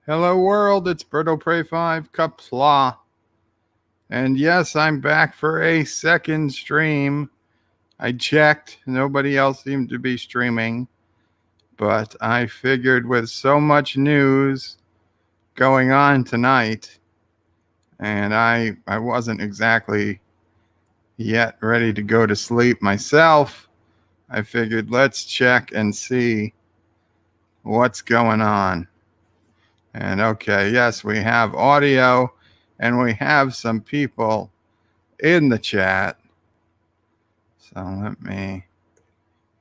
Hello world, it's Berto Prey 5 Qapla. And yes, I'm back for a second stream. I checked, nobody else seemed to be streaming. But I figured with so much news going on tonight, and I wasn't exactly yet ready to go to sleep myself, I figured let's check and see what's going on. And okay, yes, we have audio and we have some people in the chat. So let me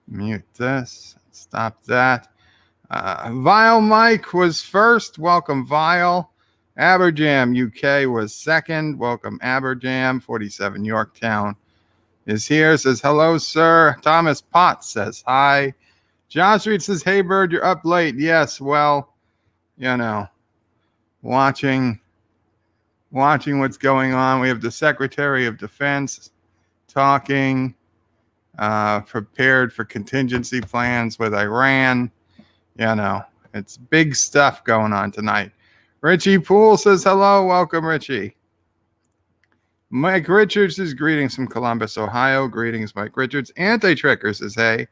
mute this, stop that. Vile Mike was first. Welcome, Vile. Aberjam UK was second. Welcome, Aberjam. 47 Yorktown is here. Says hello, sir. Thomas Potts says hi. Josh Reed says, hey, Bird, you're up late. Yes, well, you know, watching what's going on. We have the Secretary of Defense talking, prepared for contingency plans with Iran. You know, it's big stuff going on tonight. Richie Poole says hello. Welcome, Richie. Mike Richards says greetings from Columbus, Ohio. Greetings, Mike Richards. Anti-Trekker says hey.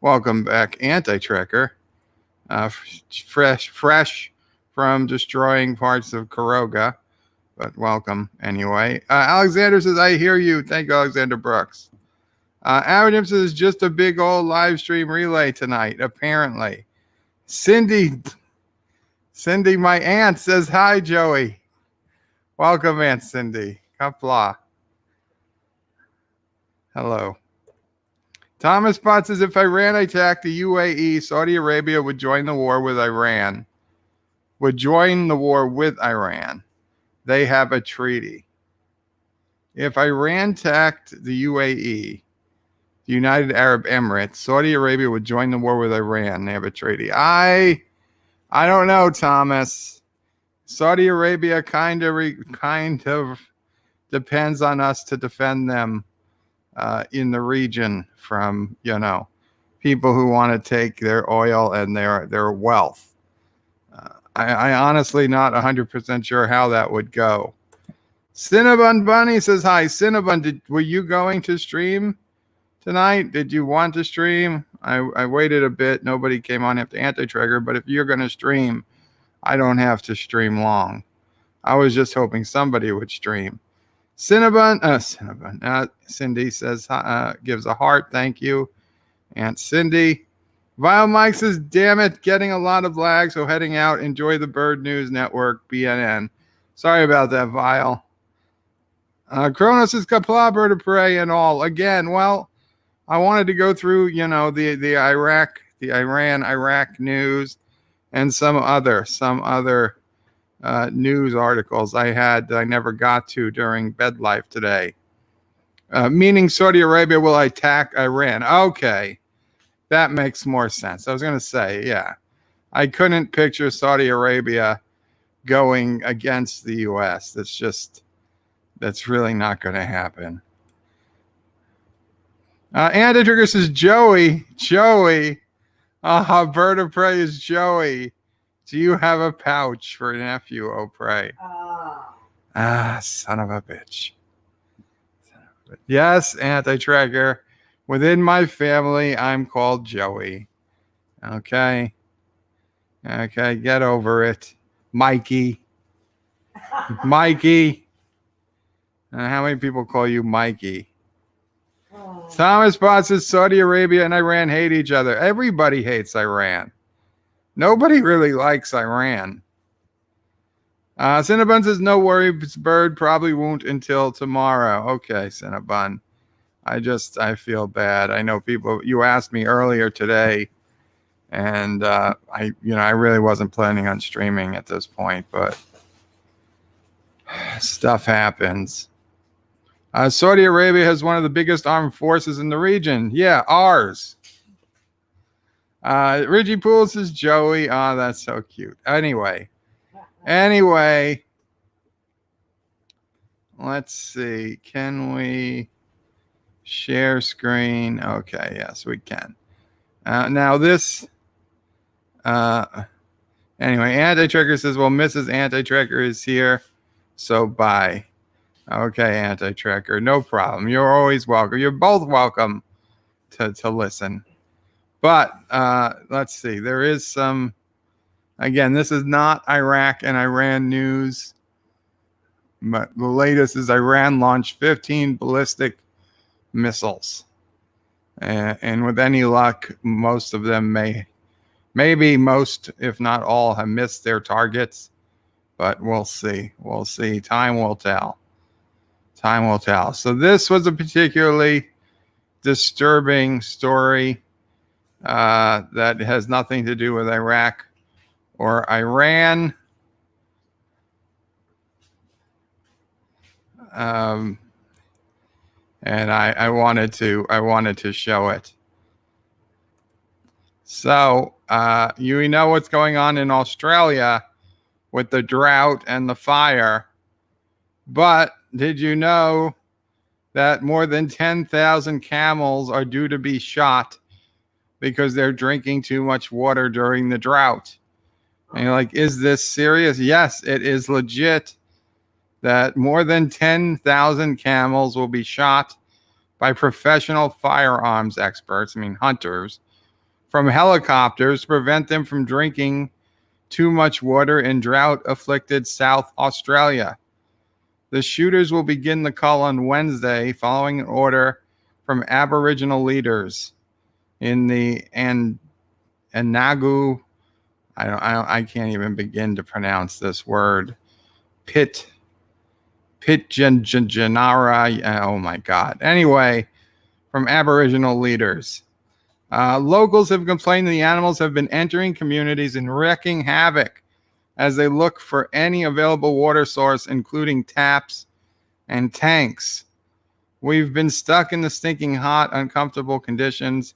Welcome back, Anti-Trekker. Fresh from destroying parts of Karoga, but welcome anyway. Alexander says, I hear you. Thank you, Alexander Brooks. Adam says, just a big old live stream relay tonight, apparently. Cindy, my aunt, says, hi, Joey. Welcome, Aunt Cindy. Qapla. Hello. Thomas Potts says, if Iran attacked the UAE, Saudi Arabia would join the war with Iran. They have a treaty. If Iran attacked the UAE, the United Arab Emirates, Saudi Arabia would join the war with Iran. They have a treaty. I don't know, Thomas. Saudi Arabia kind of depends on us to defend them in the region from, people who want to take their oil and their wealth. I honestly not 100% sure how that would go. Cinnabon Bunny says hi. Cinnabon, were you going to stream tonight? Did you want to stream? I waited a bit. Nobody came on after Anti-Trigger, but if you're going to stream, I don't have to stream long. I was just hoping somebody would stream. Cinnabon, Cindy says, gives a heart. Thank you, Aunt Cindy. Vile Mike says, damn it, getting a lot of lag, so heading out. Enjoy the Bird News Network, BNN. Sorry about that, Vile. Kronos says, Qapla, Bird of Prey, and all. Again, well, I wanted to go through, the Iran-Iraq news and some other news articles I had that I never got to during bed life today. Meaning Saudi Arabia will attack Iran. Okay. That makes more sense. I was going to say, yeah, I couldn't picture Saudi Arabia going against the U.S. That's really not going to happen. Andy Trigger says, Joey. Bird of Prey is Joey. Do you have a pouch for nephew, oh pray? Son of a bitch. Yes, Anti-Trigger. Within my family, I'm called Joey. Okay, get over it. Mikey. How many people call you Mikey? Thomas Bott says Saudi Arabia and Iran hate each other. Everybody hates Iran. Nobody really likes Iran. Cinnabon says, no worries, Bird probably won't until tomorrow. Okay, Cinnabon. I feel bad. I know people, you asked me earlier today, and I really wasn't planning on streaming at this point, but stuff happens. Saudi Arabia has one of the biggest armed forces in the region. Yeah, ours. Reggie Poole says Joey. Oh, that's so cute. Anyway, let's see. Can we share screen? Okay, yes, we can. Now this, Anyway, Anti-Tracker says, well, Mrs. Anti-Tracker is here, so bye. Okay, Anti-Tracker, no problem. You're always welcome. You're both welcome to listen. But let's see. There is some... Again, this is not Iraq and Iran news. But the latest is Iran launched 15 ballistic missiles. And with any luck, most of them maybe most, if not all, have missed their targets. But we'll see. We'll see. Time will tell. Time will tell. So this was a particularly disturbing story that has nothing to do with Iraq or Iran. And I wanted to show it. So you know what's going on in Australia with the drought and the fire. But did you know that more than 10,000 camels are due to be shot because they're drinking too much water during the drought? And you're like, is this serious? Yes, it is legit that more than 10,000 camels will be shot by professional firearms experts, hunters, from helicopters to prevent them from drinking too much water in drought-afflicted South Australia. The shooters will begin the cull on Wednesday following an order from Aboriginal leaders in the Anagu. I can't even begin to pronounce this word. Pitjantjatjara. Oh my God. Anyway, from Aboriginal leaders. Locals have complained that the animals have been entering communities and wreaking havoc as they look for any available water source, including taps and tanks. We've been stuck in the stinking hot, uncomfortable conditions,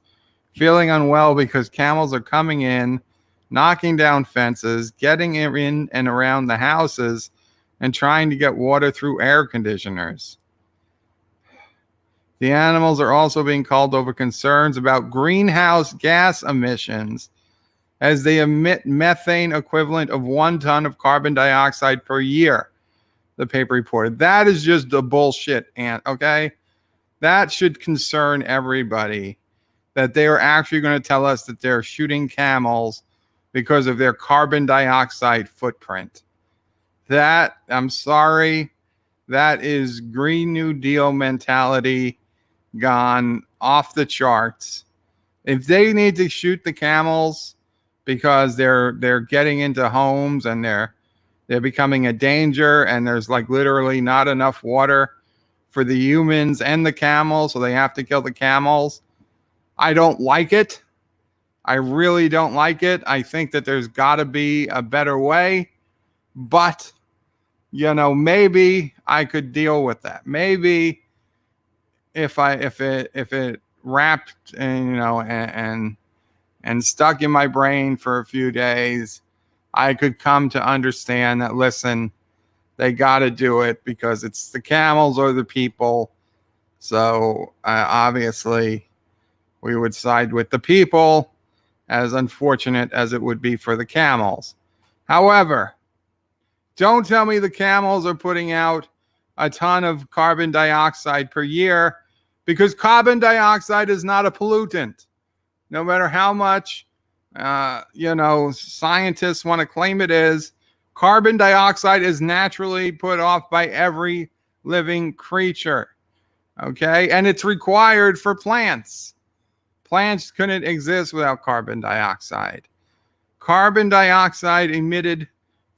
feeling unwell because camels are coming in, knocking down fences, getting in and around the houses, and trying to get water through air conditioners. The animals are also being called over concerns about greenhouse gas emissions as they emit methane equivalent of 1 ton of carbon dioxide per year, the paper reported. That is just the bullshit, okay? That should concern everybody, that they are actually going to tell us that they're shooting camels because of their carbon dioxide footprint. That, I'm sorry, that is Green New Deal mentality gone off the charts. If they need to shoot the camels because they're getting into homes and they're becoming a danger and there's like literally not enough water for the humans and the camels, so they have to kill the camels, I don't like it. I really don't like it. I think that there's got to be a better way, but maybe I could deal with that. Maybe if it wrapped and stuck in my brain for a few days, I could come to understand that, listen, they got to do it because it's the camels or the people. So obviously we would side with the people, as unfortunate as it would be for the camels. However, don't tell me the camels are putting out a ton of carbon dioxide per year, because carbon dioxide is not a pollutant. No matter how much, scientists want to claim it is, carbon dioxide is naturally put off by every living creature. Okay? And it's required for plants. Plants couldn't exist without carbon dioxide. Carbon dioxide emitted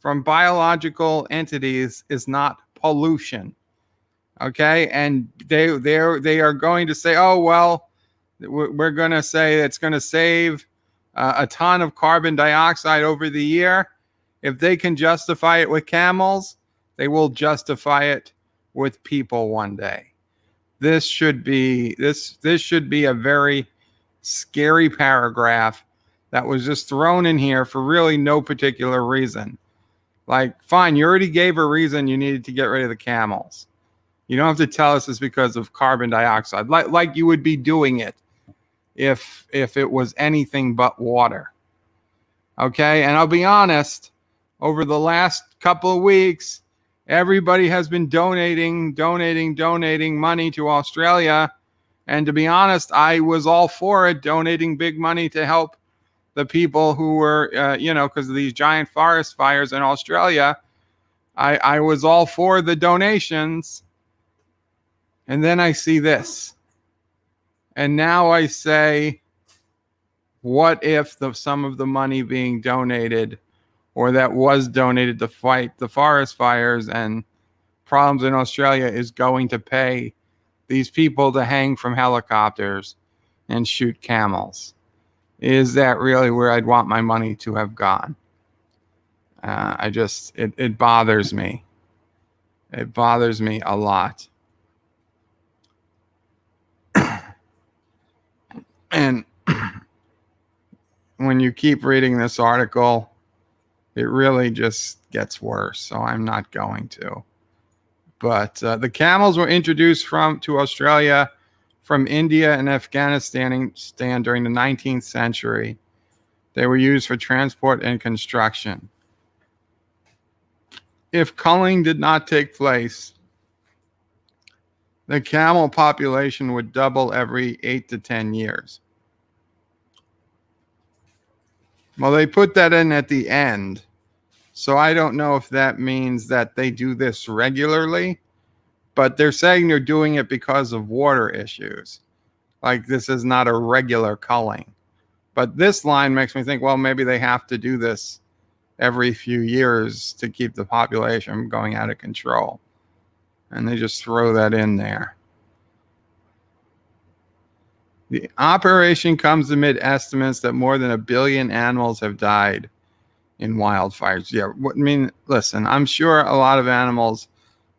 from biological entities is not pollution. Okay, and they are going to say, oh well, we're going to say it's going to save a ton of carbon dioxide over the year. If they can justify it with camels, they will justify it with people one day. This should be a very scary paragraph that was just thrown in here for really no particular reason. Like, fine, you already gave a reason you needed to get rid of the camels. You don't have to tell us it's because of carbon dioxide, like you would be doing it if it was anything but water. Okay. And I'll be honest, over the last couple of weeks, everybody has been donating money to Australia. And to be honest, I was all for it, donating big money to help the people who were, because of these giant forest fires in Australia. I was all for the donations. And then I see this. And now I say, what if some of the money being donated or that was donated to fight the forest fires and problems in Australia is going to pay these people to hang from helicopters and shoot camels? Is that really where I'd want my money to have gone? It bothers me. It bothers me a lot. And when you keep reading this article, it really just gets worse. So I'm not going to. But the camels were introduced to Australia from India and Afghanistan during the 19th century. They were used for transport and construction. If culling did not take place, the camel population would double every 8 to 10 years. Well, they put that in at the end. So I don't know if that means that they do this regularly, but they're saying they're doing it because of water issues. Like this is not a regular culling. But this line makes me think, well, maybe they have to do this every few years to keep the population going out of control. And they just throw that in there. The operation comes amid estimates that more than 1 billion animals have died in wildfires. Yeah, I mean, listen, I'm sure a lot of animals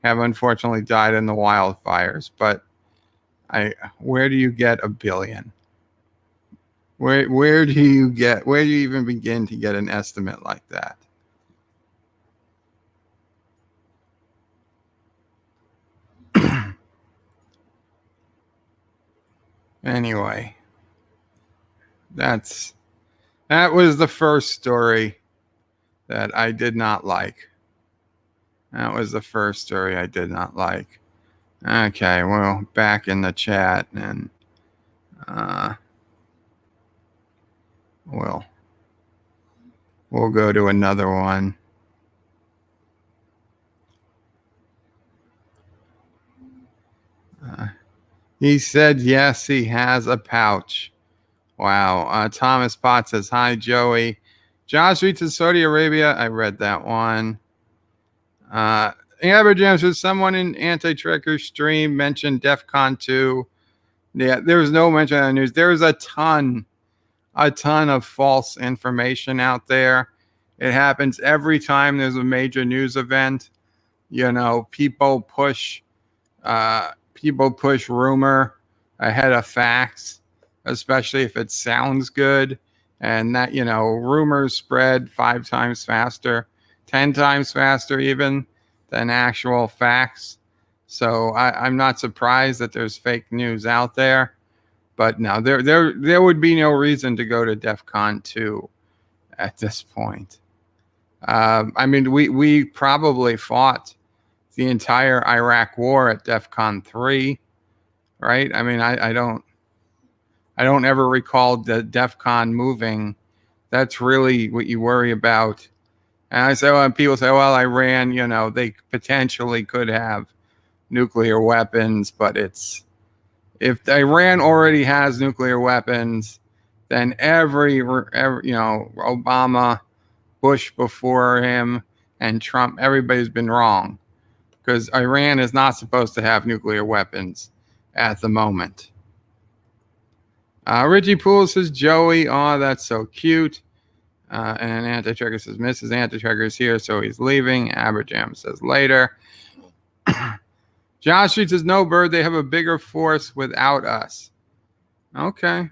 have unfortunately died in the wildfires, but where do you get 1 billion? Where do you even begin to get an estimate like that? Anyway, that was the first story that I did not like. That was the first story I did not like. Okay, well, back in the chat, and we'll go to another one. He said, yes, he has a pouch. Wow. Thomas Potts says, hi, Joey. Josh reads to Saudi Arabia. I read that one. Amber James says, someone in Anti-Trekker stream mentioned DEF CON 2. Yeah, there was no mention of the news. There was a ton of false information out there. It happens every time there's a major news event. People push rumor ahead of facts, especially if it sounds good. And that, rumors spread 5 times faster, 10 times faster even than actual facts. So I'm not surprised that there's fake news out there. But no, there would be no reason to go to DEF CON 2 at this point. I mean, we probably fought the entire Iraq war at DEF CON 3, right? I mean, I don't ever recall the DEF CON moving. That's really what you worry about. And I say, well, people say, well, Iran, they potentially could have nuclear weapons, but if Iran already has nuclear weapons, then every Obama, Bush before him, and Trump, everybody's been wrong, because Iran is not supposed to have nuclear weapons at the moment. Richie Poole says, Joey, oh, that's so cute. And Anti-Trekker says, Mrs. Anti-Trekker is here, so he's leaving. Aberjam says, later. Josh Street says, no, Bird, they have a bigger force without us. Okay.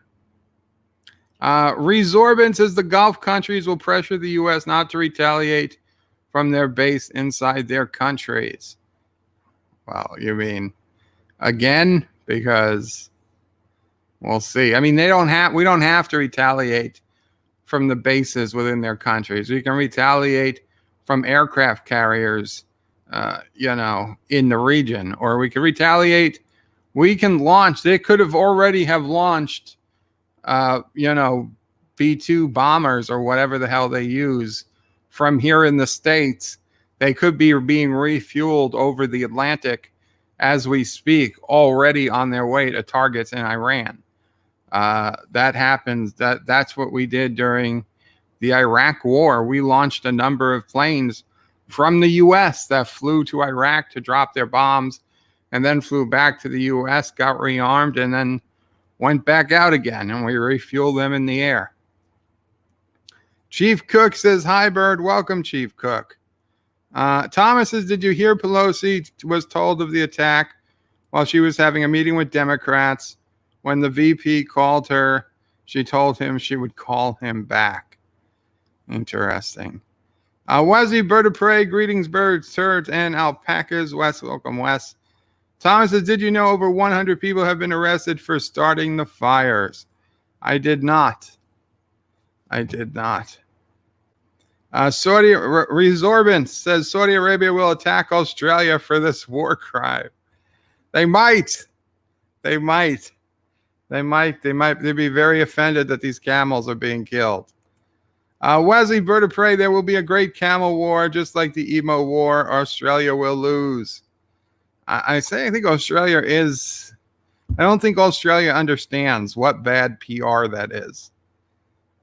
Resorbent says, the Gulf countries will pressure the U.S. not to retaliate from their base inside their countries. Well, you mean again? Because we'll see. I mean, we don't have to retaliate from the bases within their countries. We can retaliate from aircraft carriers, in the region, or we can retaliate. We can launch. They could have already have launched, B-2 bombers or whatever the hell they use from here in the States. They could be being refueled over the Atlantic as we speak, already on their way to targets in Iran. That happens. That's what we did during the Iraq War. We launched a number of planes from the U.S. that flew to Iraq to drop their bombs, and then flew back to the U.S., got rearmed, and then went back out again, and we refueled them in the air. Chief Cook says, hi, Bird. Welcome, Chief Cook. Thomas says, did you hear Pelosi was told of the attack while she was having a meeting with Democrats? When the VP called her, she told him she would call him back. Interesting. Wazzy Bird of Prey, greetings, birds, turds, and alpacas. Wes, welcome, Wes. Thomas says, did you know over 100 people have been arrested for starting the fires? I did not. Saudi Resorbent says Saudi Arabia will attack Australia for this war crime. They might. They'd be very offended that these camels are being killed. Wesley Bird of Prey, there will be a great camel war, just like the emo war. Australia will lose. I think Australia is. I don't think Australia understands what bad PR that is.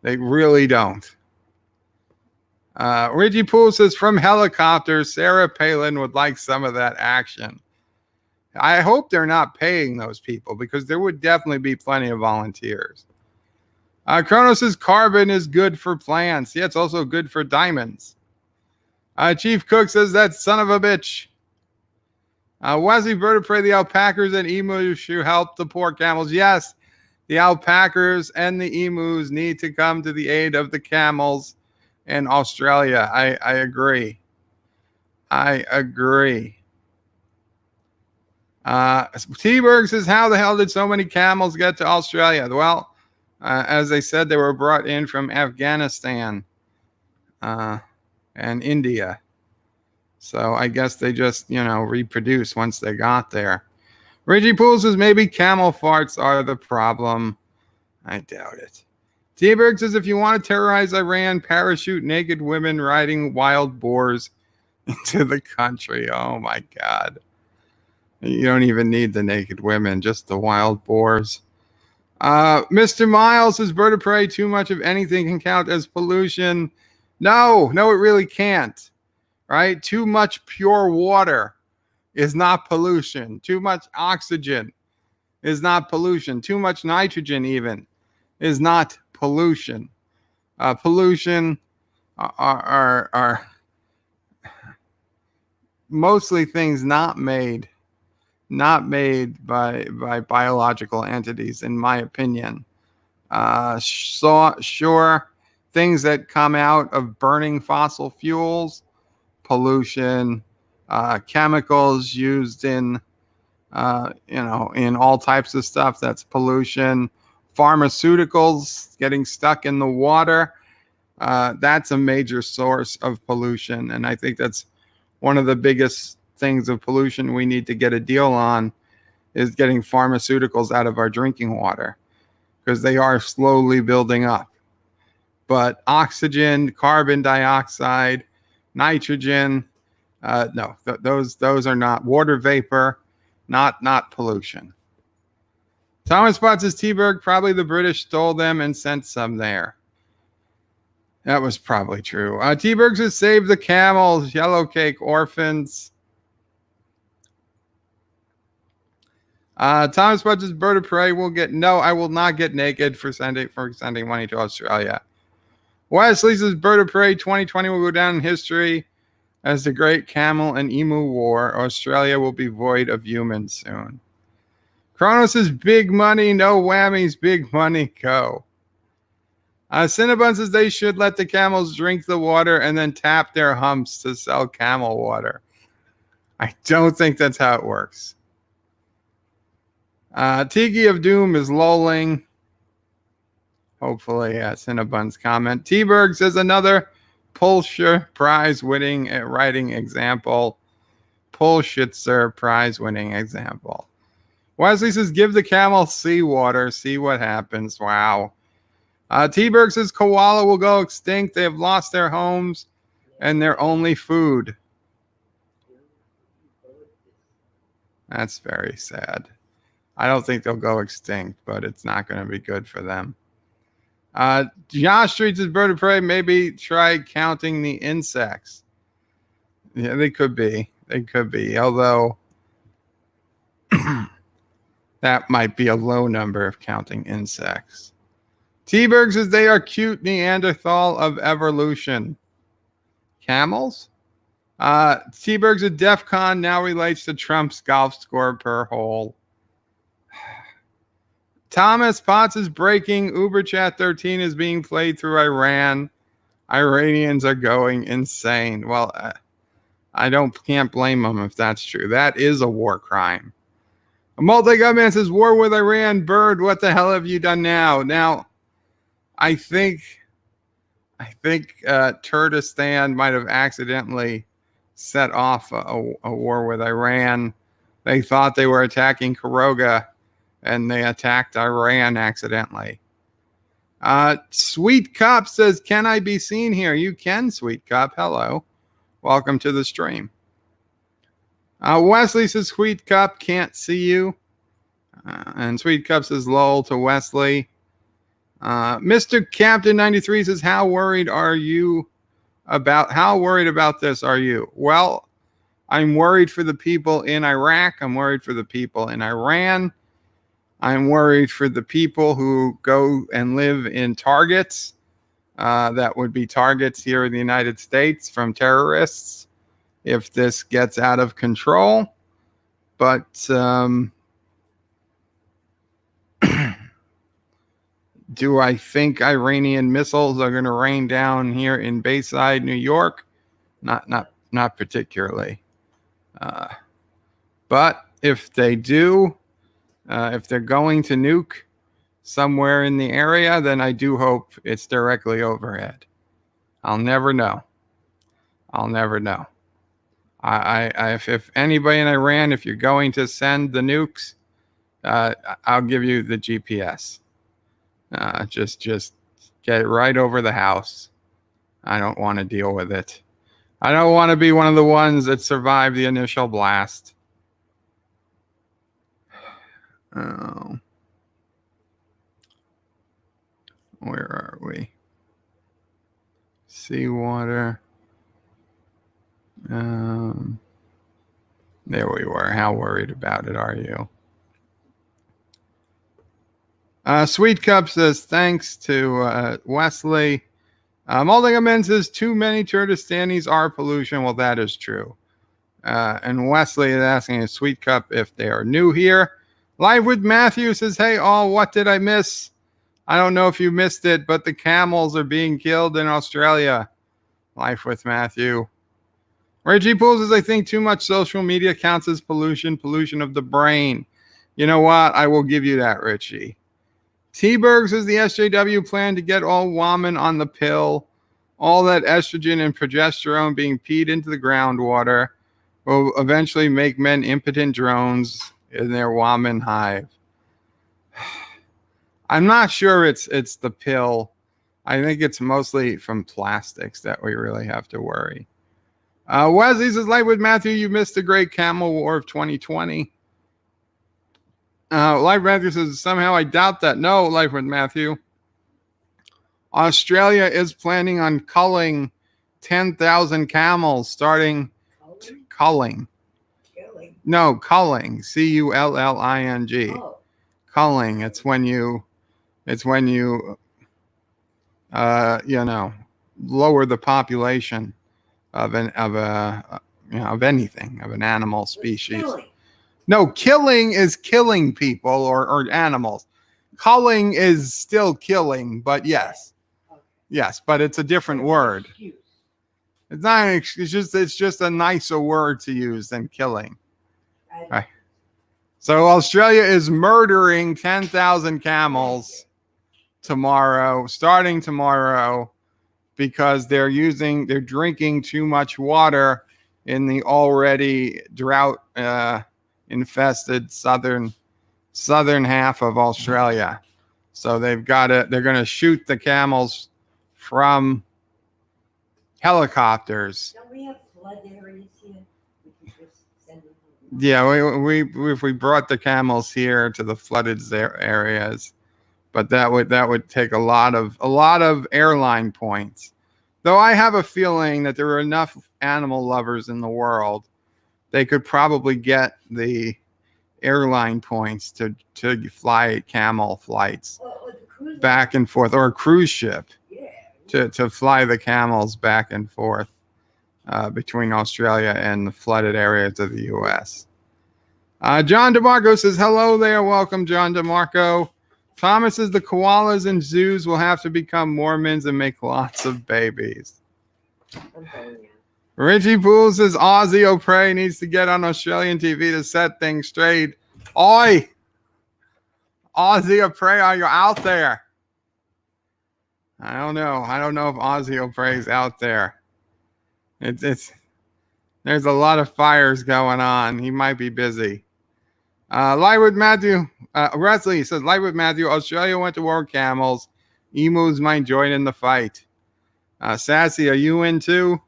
They really don't. Reggie Poole says, from helicopters, Sarah Palin would like some of that action. I hope they're not paying those people, because there would definitely be plenty of volunteers. Kronos says carbon is good for plants. Yeah, it's also good for diamonds. Chief Cook says that son of a bitch. Wesley Bird of Prey, the alpacas and emus should help the poor camels. Yes, the alpacas and the emus need to come to the aid of the camels in Australia. I agree. T-Berg says, how the hell did so many camels get to Australia? Well, as they said, they were brought in from Afghanistan and India. So I guess they just, reproduce once they got there. Reggie Poole says maybe camel farts are the problem. I doubt it. T-Berg says, if you want to terrorize Iran, parachute naked women riding wild boars into the country. Oh, my God. You don't even need the naked women, just the wild boars. Mr. Miles says, Bird of Prey, too much of anything can count as pollution. No, it really can't. Right? Too much pure water is not pollution. Too much oxygen is not pollution. Too much nitrogen even is not pollution. Pollution are mostly things not made by biological entities, in my opinion. Sure, things that come out of burning fossil fuels, pollution, chemicals used in all types of stuff, that's pollution. Pharmaceuticals getting stuck in the water, that's a major source of pollution. And I think that's one of the biggest things of pollution we need to get a deal on, is getting pharmaceuticals out of our drinking water, because they are slowly building up. But oxygen, carbon dioxide, nitrogen, no, those are not water vapor, not pollution. Thomas Potts says T-Berg, probably the British stole them and sent some there. That was probably true. T-Berg says save the camels, yellow cake orphans. Thomas Potts says Bird of Prey will get. No, I will not get naked for sending money to Australia. Wesley says Bird of Prey 2020 will go down in history as the Great Camel and Emu War. Australia will be void of humans soon. Kronos says big money, no whammies, big money, go. Cinnabon says they should let the camels drink the water and then tap their humps to sell camel water. I don't think that's how it works. Tiki of Doom is lolling. Hopefully, Cinnabon's comment. T-Berg says another Pulitzer Prize winning writing example. Pulitzer Prize winning example. Wesley says, give the camel seawater. See what happens. Wow. T-Berg says koala will go extinct. They have lost their homes and their only food. That's very sad. I don't think they'll go extinct, but it's not going to be good for them. Josh Street says, bird of prey, maybe try counting the insects. Yeah, they could be. They could be. Although that might be a low number of counting insects. T-Berg says they are cute Neanderthal of evolution. Camels? T-Berg says DEF CON now relates to Trump's golf score per hole. Thomas Potts is breaking. Uber Chat 13 is being played through Iran. Iranians are going insane. Well, I can't blame them if that's true. That is a war crime. A multi-government says war with Iran. Bird, what the hell have you done now? Now, I think Kurdistan might have accidentally set off a war with Iran. They thought they were attacking Karoga, and they attacked Iran accidentally. Sweet Cup says, can I be seen here? You can, Sweet Cup. Hello. Welcome to the stream. Wesley says, Sweet Cup, can't see you. And Sweet Cup says, lol to Wesley. Mr. Captain 93 says, how worried about this are you? Well, I'm worried for the people in Iraq. I'm worried for the people in Iran. I'm worried for the people who go and live in targets that would be targets here in the United States from terrorists if this gets out of control. But do I think Iranian missiles are going to rain down here in Bayside, New York? Not particularly. But if they do, if they're going to nuke somewhere in the area, then I do hope it's directly overhead. I'll never know. If anybody in Iran, if you're going to send the nukes, I'll give you the GPS. Just get it right over the house. I don't want to deal with it. I don't want to be one of the ones that survived the initial blast. Oh. Where are we? Seawater. There we were. How worried about it are you? Sweet Cup says, thanks to Wesley. Muldigamen says, too many Kurdistanis are pollution. Well, that is true. And Wesley is asking a Sweet Cup if they are new here. Live with Matthew says, hey, all, what did I miss? I don't know if you missed it, but the camels are being killed in Australia. Life with Matthew. Reggie Poole says, I think too much social media counts as pollution of the brain. You know what? I will give you that, Richie. T-Berg says the SJW plan to get all women on the pill, all that estrogen and progesterone being peed into the groundwater will eventually make men impotent drones in their woman hive. I'm not sure it's the pill. I think it's mostly from plastics that we really have to worry. Wesley says, Life with Matthew, you missed the great camel war of 2020. Life Matthew says, somehow I doubt that. No, Life with Matthew. Australia is planning on culling 10,000 camels starting culling. No, culling. Culling. Oh. Culling. It's when you lower the population of anything, of an animal species. No, killing is killing people or animals. Culling is still killing, but yes. Yes, but it's a different word. It's not an excuse, it's just a nicer word to use than killing. Right. So Australia is murdering 10,000 camels starting tomorrow, because they're drinking too much water in the already drought infested southern half of Australia. So they're going to shoot the camels from helicopters. Don't we have flood areas here? We could just send them home. Yeah, we if we brought the camels here to the flooded areas, but that would take a lot of airline points. Though I have a feeling that there are enough animal lovers in the world, they could probably get the airline points to fly camel flights back and forth, or a cruise ship to fly the camels back and forth between Australia and the flooded areas of the U.S. John DeMarco says, hello there. Welcome, John DeMarco. Thomas says the koalas in zoos will have to become Mormons and make lots of babies. Richie Poole says Ozzy O'Prey needs to get on Australian TV to set things straight. Oi! Ozzy O'Prey, are you out there? I don't know. I don't know if Ozzy O'Prey's out there. There's a lot of fires going on. He might be busy. Lightwood Matthew, Wesley says, Lightwood Matthew, Australia went to war with camels. Emus might join in the fight. Sassy, are you in too?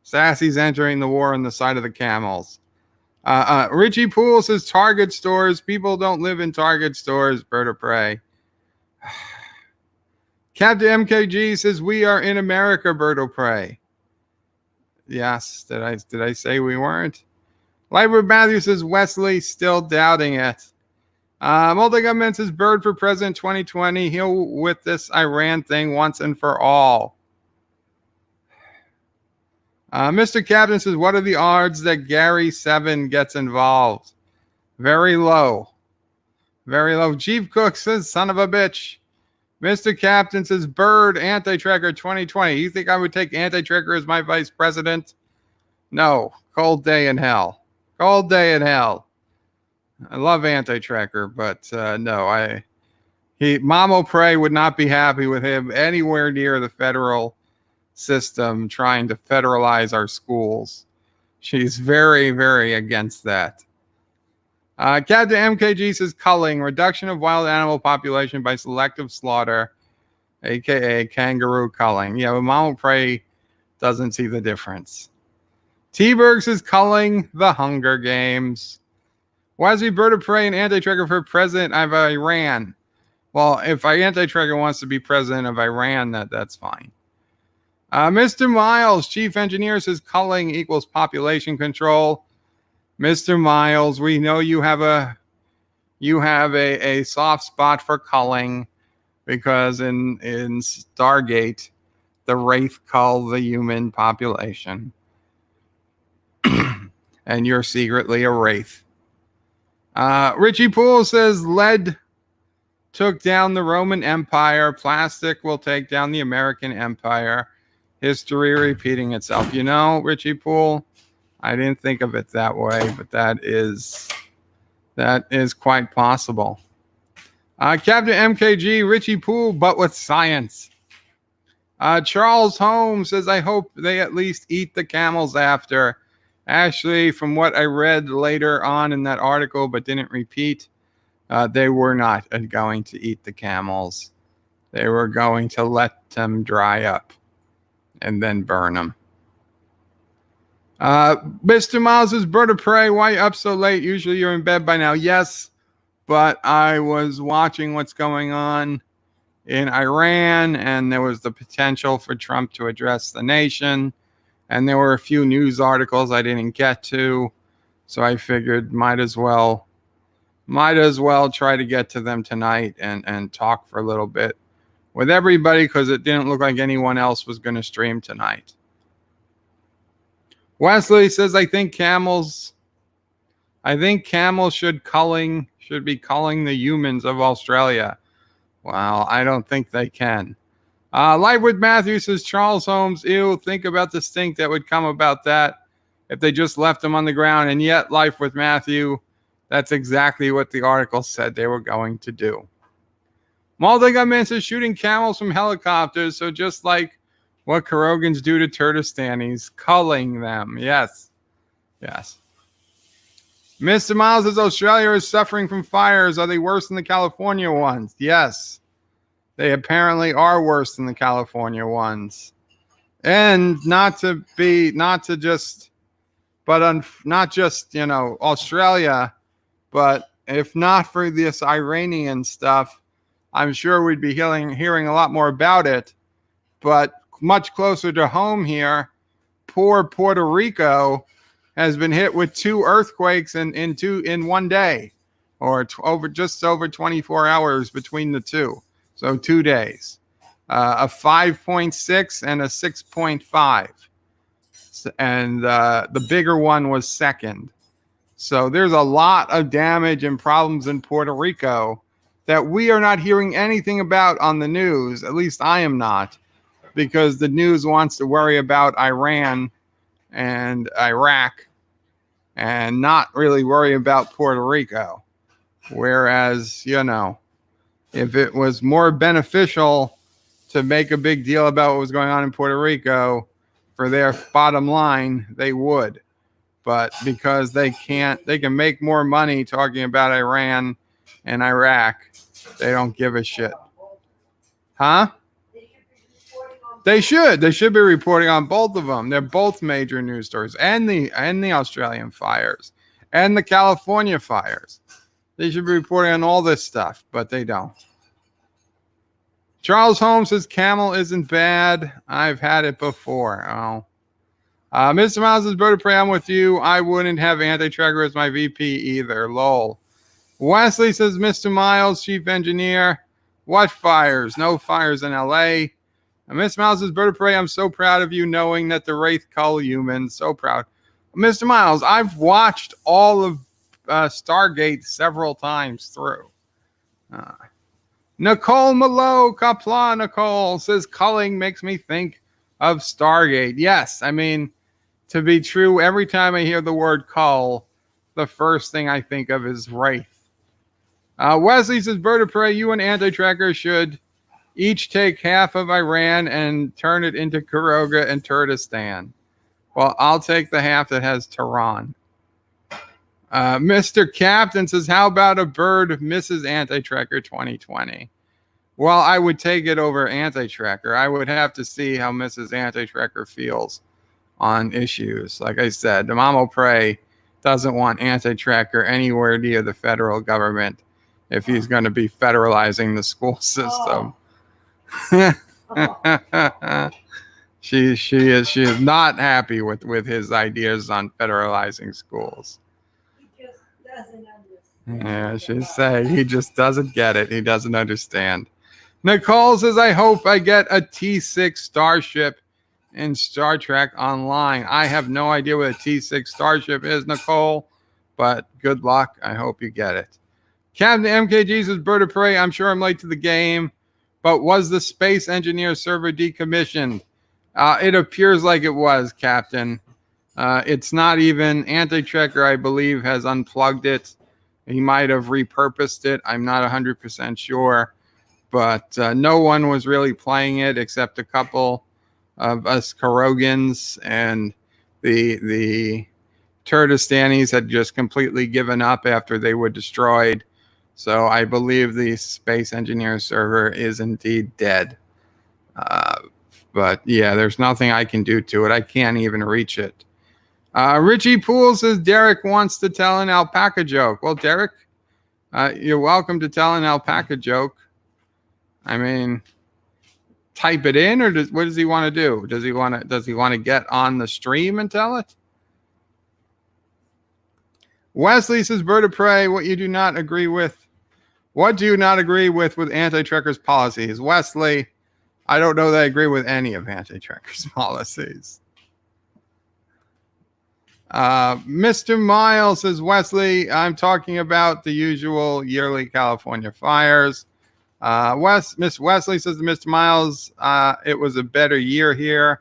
Sassy's entering the war on the side of the camels. Richie Poole says, Target stores. People don't live in Target stores, bird of prey. Captain MKG says, we are in America, bird of prey. Yes, did I say we weren't? Lightwood Matthew says, Wesley still doubting it. Multi-government says, Bird for President 2020. He'll with this Iran thing once and for all. Mr. Captain says, what are the odds that Gary 7 gets involved? Very low. Very low. Chief Cook says, son of a bitch. Mr. Captain says, Bird, anti-tracker 2020. You think I would take anti-tracker as my vice president? No. Cold day in hell. Cold day in hell. I love anti-tracker, but no. Mamo Prey would not be happy with him anywhere near the federal system trying to federalize our schools. She's very, very against that. Captain MKG says, culling, reduction of wild animal population by selective slaughter, aka kangaroo culling. Yeah, but Mamo Prey doesn't see the difference. T-Berg says, culling, the Hunger Games. Wesley, bird of prey and anti-tracker for president of Iran. Well, if anti-tracker wants to be president of Iran, that's fine. Mr. Miles, chief engineer, says culling equals population control. Mr. Miles, we know you have a soft spot for culling because in Stargate, the Wraith cull the human population. And you're secretly a Wraith. Richie Poole says lead took down the Roman Empire. Plastic will take down the American Empire. History repeating itself. You know, Richie Poole, I didn't think of it that way, but that is quite possible. Captain MKG, Richie Poole, but with science. Charles Holmes says, I hope they at least eat the camels after. Actually, from what I read later on in that article, but didn't repeat, they were not going to eat the camels. They were going to let them dry up and then burn them. Mr. Miles' bird of prey, why up so late? Usually you're in bed by now. Yes, but I was watching what's going on in Iran, and there was the potential for Trump to address the nation. And there were a few news articles I didn't get to, so I figured might as well try to get to them tonight and talk for a little bit with everybody, because it didn't look like anyone else was going to stream tonight. Wesley says, I think camels should be culling the humans of Australia. Well, I don't think they can. Lightwood Matthews says, Charles Holmes, ew, think about the stink that would come about that if they just left him on the ground. And yet, Life with Matthew, that's exactly what the article said they were going to do. Multi-gunman says shooting camels from helicopters. So just like what Kurogans do to Turdistanis, culling them. Yes. Yes. Mr. Miles says Australia is suffering from fires. Are they worse than the California ones? Yes. They apparently are worse than the California ones. And not just, Australia, but if not for this Iranian stuff, I'm sure we'd be hearing a lot more about it. But much closer to home here, poor Puerto Rico has been hit with 2 earthquakes in one day, or just over 24 hours between the two. So 2 days, a 5.6 and a 6.5, and the bigger one was second. So there's a lot of damage and problems in Puerto Rico that we are not hearing anything about on the news. At least I am not, because the news wants to worry about Iran and Iraq and not really worry about Puerto Rico. Whereas, if it was more beneficial to make a big deal about what was going on in Puerto Rico for their bottom line, they would. But because they can make more money talking about Iran and Iraq, they don't give a shit. Huh? They should be reporting on both of them. They're both major news stories, and the Australian fires and the California fires. They should be reporting on all this stuff, but they don't. Charles Holmes says camel isn't bad. I've had it before. Oh. Mr. Miles says, Bird of Prey, I'm with you. I wouldn't have Anti-Tracker as my VP either. Lol. Wesley says, Mr. Miles, chief engineer. What fires? No fires in LA. Mr. Miles says, Bird of Prey, I'm so proud of you knowing that the Wraith cull humans. So proud. Mr. Miles, I've watched all of Stargate several times through. Nicole Malo, Qapla Nicole says, culling makes me think of Stargate. Yes, I mean, to be true, every time I hear the word cull, the first thing I think of is Wraith. Wesley says, Bird of Prey, you and Anti-Tracker should each take half of Iran and turn it into Kuroga and Kurdistan. Well, I'll take the half that has Tehran. Mr. Captain says, how about a bird misses Anti-Tracker 2020? Well, I would take it over Anti-Tracker. I would have to see how Mrs. Anti-Tracker feels on issues. Like I said, the Mamo Prey doesn't want Anti-Tracker anywhere near the federal government if he's going to be federalizing the school system. She is not happy with his ideas on federalizing schools. He just doesn't understand. Yeah, she's saying he just doesn't get it. He doesn't understand. Nicole says, I hope I get a T6 Starship in Star Trek Online. I have no idea what a T6 Starship is, Nicole, but good luck. I hope you get it. Captain MKG says, Bird of Prey, I'm sure I'm late to the game, but was the Space Engineer server decommissioned? It appears like it was, Captain. It's not even Anti-Tracker, I believe, has unplugged it. He might have repurposed it. I'm not 100% sure. But no one was really playing it except a couple of us Kurogans, and the Turdistanis had just completely given up after they were destroyed. So I believe the Space Engineer server is indeed dead. But yeah, there's nothing I can do to it. I can't even reach it. Richie Poole says Derek wants to tell an alpaca joke. Well, Derek, you're welcome to tell an alpaca joke. I mean, type it in, or what does he want to do? Does he want to get on the stream and tell it? Wesley says, Bird of Prey, what do you not agree with Anti-Tracker's policies? Wesley, I don't know that I agree with any of Anti-Tracker's policies. Mr. Miles says, Wesley, I'm talking about the usual yearly California fires. Miss Wesley says to Mr. Miles, it was a better year here.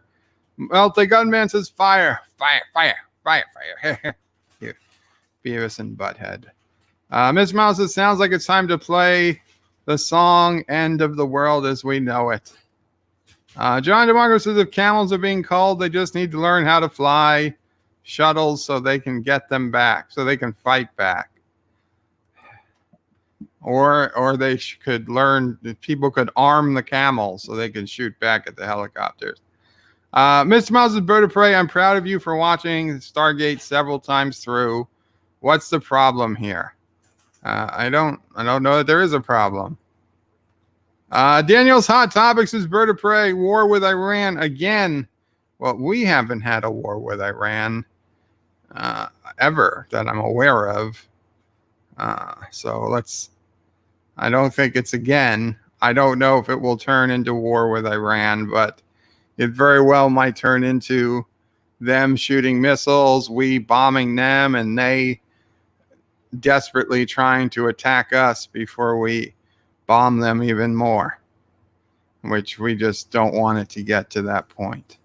Well, the gunman says, fire. Here, Beavis and Butthead. Mr. Miles says, sounds like it's time to play the song End of the World as We Know It. John DeMarco says if camels are being culled, they just need to learn how to fly shuttles so they can get them back, so they can fight back. Or they could learn, people could arm the camels so they can shoot back at the helicopters. Mr. Mouse's Bird of Prey, I'm proud of you for watching Stargate several times through. What's the problem here? I don't know that there is a problem. Daniel's Hot Topics is Bird of Prey, war with Iran again. Well, we haven't had a war with Iran ever that I'm aware of. So I don't think it's again. I don't know if it will turn into war with Iran, but it very well might turn into them shooting missiles, we bombing them, and they desperately trying to attack us before we bomb them even more, which we just don't want it to get to that point.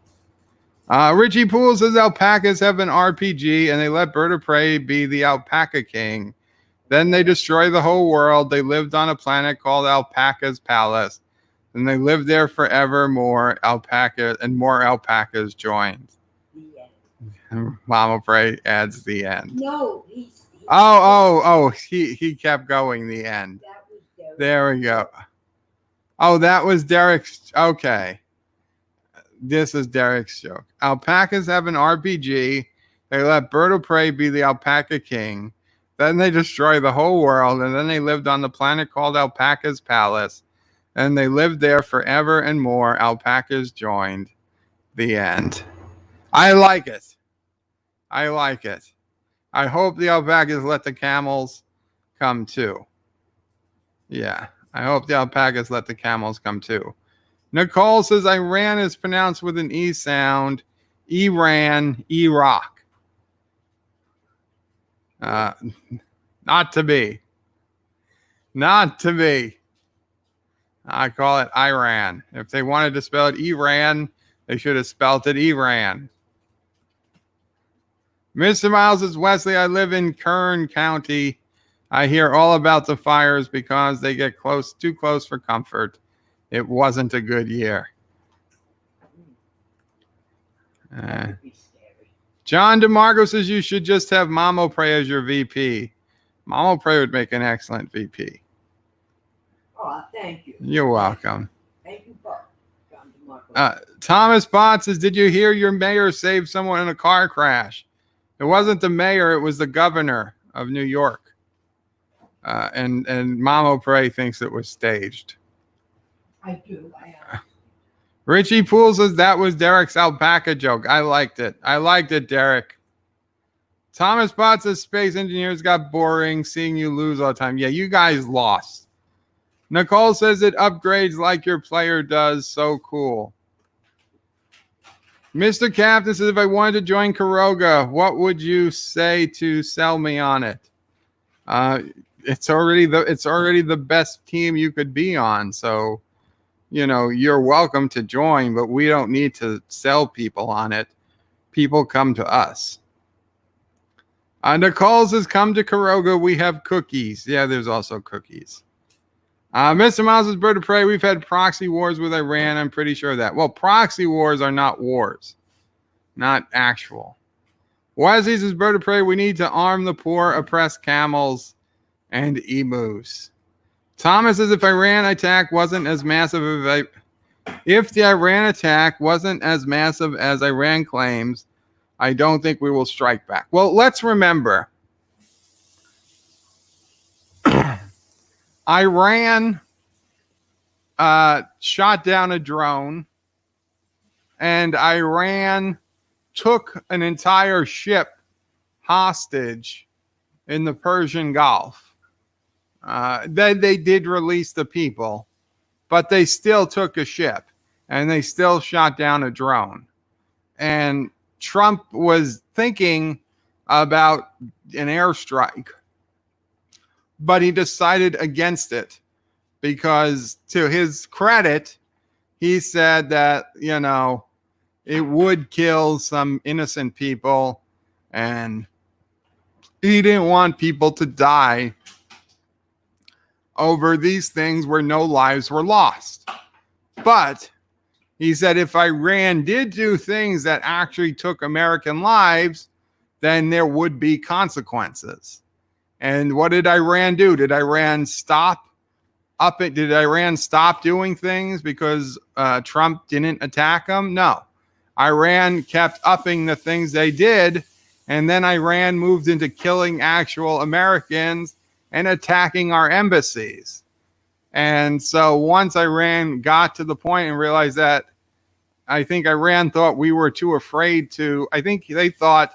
Richie Poole says alpacas have an RPG and they let Bird of Prey be the alpaca king. Then they destroy the whole world. They lived on a planet called Alpaca's Palace. And they lived there forever. More alpacas joined. The end. Mama Prey adds the end. No, He kept going the end. That was Derek. There we go. Oh, that was Derek's. Okay. This is Derek's joke. Alpacas have an RPG. They let Bird of Prey be the alpaca king. Then they destroy the whole world. And then they lived on the planet called Alpaca's Palace. And they lived there forever and more. Alpacas joined. The end. I like it. I like it. I hope the alpacas let the camels come too. Yeah, I hope the alpacas let the camels come too. Nicole says Iran is pronounced with an E sound. Iran, Iraq. Not to be. Not to be. I call it Iran. If they wanted to spell it Iran, they should have spelled it Iran. Mr. Miles says, Wesley, I live in Kern County. I hear all about the fires because they get too close for comfort. It wasn't a good year. John DeMarco says you should just have Mamo Prey as your VP. Mamo Prey would make an excellent VP. Oh, thank you. You're welcome. Thank you, John DeMarco. Thomas Bott says, did you hear your mayor saved someone in a car crash? It wasn't the mayor, it was the governor of New York. And Mamo Prey thinks it was staged. I do. Richie Poole says that was Derek's alpaca joke. I liked it. I liked it, Derek. Thomas Bott says space engineers got boring seeing you lose all the time. Yeah, you guys lost. Nicole says it upgrades like your player does. So cool. Mr. Captain says if I wanted to join Kuroga, what would you say to sell me on it? It's already the best team you could be on. So, you know, you're welcome to join, but we don't need to sell people on it. People come to us. Nicole says come to Kuroga. We have cookies. Yeah, there's also cookies. Mr. Miles' Bird of Prey, we've had proxy wars with Iran. I'm pretty sure of that. Well, proxy wars are not wars, not actual. Wesley says, Bird of Prey, we need to arm the poor, oppress camels and emus. Thomas says, if the Iran attack wasn't as massive as Iran claims, I don't think we will strike back. Well, let's remember, Iran shot down a drone, and Iran took an entire ship hostage in the Persian Gulf. Then they did release the people, but they still took a ship, and they still shot down a drone. And Trump was thinking about an airstrike, but he decided against it because, to his credit, he said that, you know, it would kill some innocent people and he didn't want people to die over these things where no lives were lost. But he said if Iran did do things that actually took American lives, then there would be consequences. And what did Iran do? Did Iran stop Did Iran stop doing things because Trump didn't attack them? No. Iran kept upping the things they did, and then Iran moved into killing actual Americans and attacking our embassies. And so once Iran got to the point and realized that, I think Iran thought we were too afraid to, I think they thought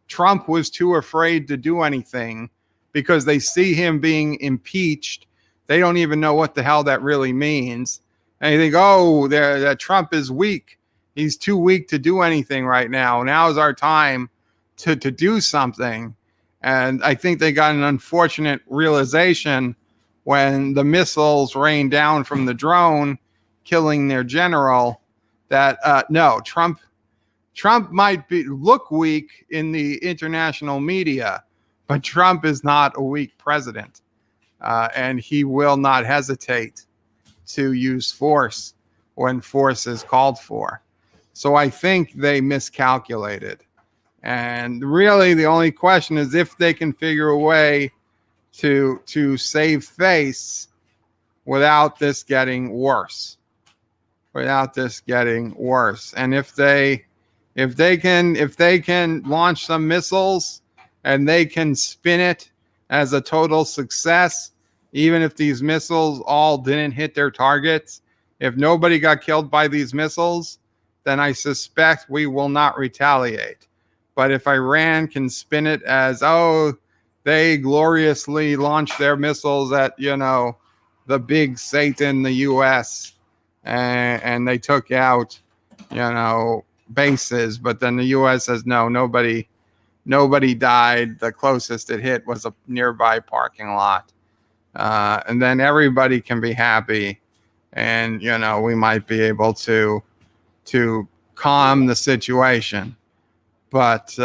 Trump was too afraid to do anything because they see him being impeached. They don't even know what the hell that really means. And you think, oh, that Trump is weak. He's too weak to do anything right now. Now is our time to do something. And I think they got an unfortunate realization when the missiles rained down from the drone, killing their general, that no, Trump might look weak in the international media, but Trump is not a weak president. And he will not hesitate to use force when force is called for. So I think they miscalculated. And really the only question is if they can figure a way to save face without this getting worse. And if they can launch some missiles and they can spin it as a total success, even if these missiles all didn't hit their targets, if nobody got killed by these missiles, then I suspect we will not retaliate. But if Iran can spin it as, oh, they gloriously launched their missiles at, the big Satan, the U.S., and they took out, bases, but then the U.S. says, no, nobody died. The closest it hit was a nearby parking lot. And then everybody can be happy. And, we might be able to calm the situation. But,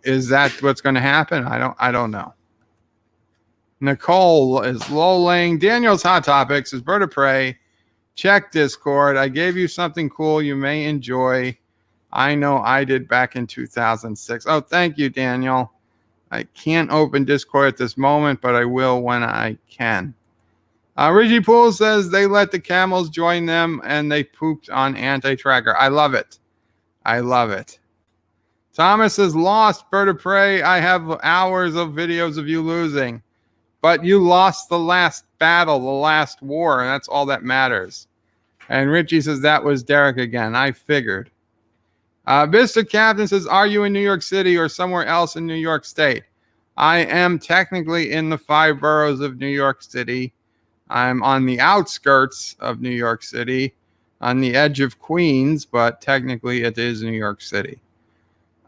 is that what's going to happen? I don't know. Nicole is lolling. Daniel's Hot Topics is Bird of Prey. Check Discord. I gave you something cool you may enjoy. I know I did back in 2006. Oh, thank you, Daniel. I can't open Discord at this moment, but I will when I can. Reggie Poole says they let the camels join them and they pooped on anti-tracker. I love it. Thomas is lost, Bird of Prey. I have hours of videos of you losing. But you lost the last battle, the last war, and that's all that matters. And Richie says that was Derek again. I figured. Mr. Captain says, are you in New York City or somewhere else in New York State? I am technically in the 5 boroughs of New York City. I'm on the outskirts of New York City, on the edge of Queens, but technically it is New York City.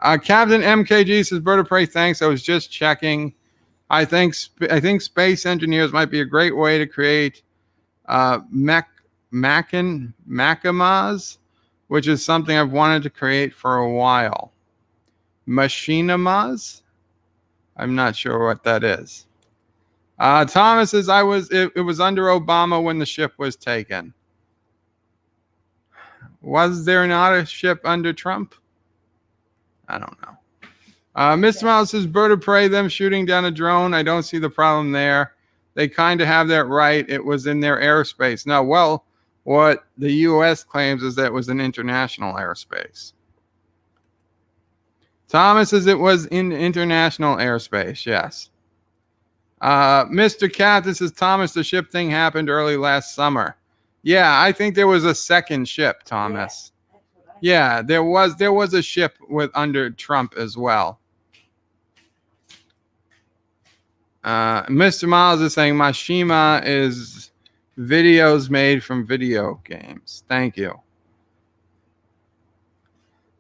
Captain MKG says, Bird of Prey, thanks. I was just checking. I think space engineers might be a great way to create machinas, which is something I've wanted to create for a while. Machinimas? I'm not sure what that is. Thomas says, it was under Obama when the ship was taken. Was there not a ship under Trump? I don't know. Mr. Miles says, Bird of Prey, them shooting down a drone. I don't see the problem there. They kind of have that right. It was in their airspace. No, well, what the U.S. claims is that it was an international airspace. Thomas says it was in international airspace. Yes. Mr. Cat, this is Thomas. The ship thing happened early last summer. Yeah, I think there was a second ship, Thomas. Yeah, there was a ship under Trump as well. Mr. Miles is saying Mashima is videos made from video games. Thank you.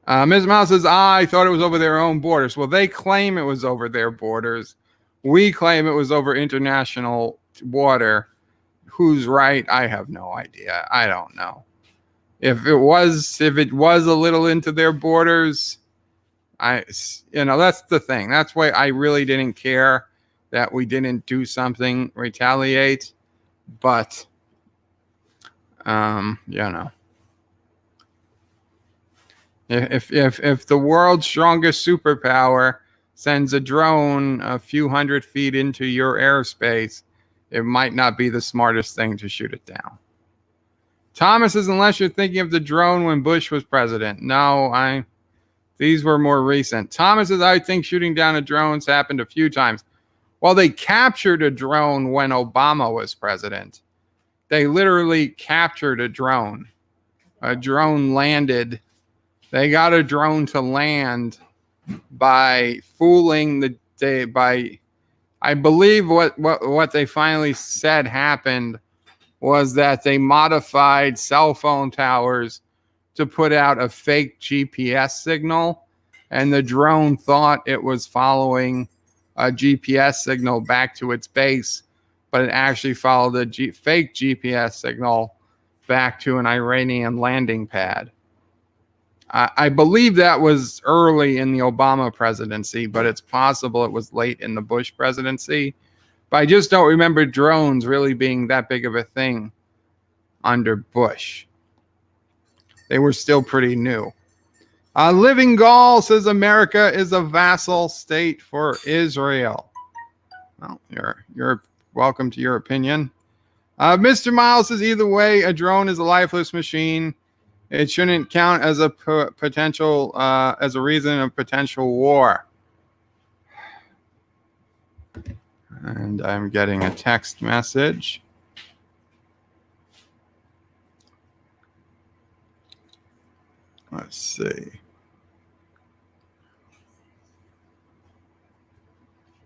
Ms. Miles says, I thought it was over their own borders. Well, they claim it was over their borders. We claim it was over international water. Who's right? I have no idea. I don't know. If it was a little into their borders, that's the thing. That's why I really didn't care that we didn't do something, retaliate. But, if the world's strongest superpower sends a drone a few hundred feet into your airspace, it might not be the smartest thing to shoot it down. Thomas says, unless you're thinking of the drone when Bush was president. No, these were more recent. Thomas says, I think shooting down of drones happened a few times. Well, they captured a drone when Obama was president. They literally captured a drone. A drone landed. They got a drone to land by fooling I believe what they finally said happened was that they modified cell phone towers to put out a fake GPS signal, and the drone thought it was following a GPS signal back to its base, but it actually followed a fake GPS signal back to an Iranian landing pad. I believe that was early in the Obama presidency, but it's possible it was late in the Bush presidency. But I just don't remember drones really being that big of a thing under Bush. They were still pretty new. Living Gall says America is a vassal state for Israel. Well, you're welcome to your opinion. Mr. Miles says either way, a drone is a lifeless machine. It shouldn't count as a potential as a reason of potential war. And I'm getting a text message. Let's see.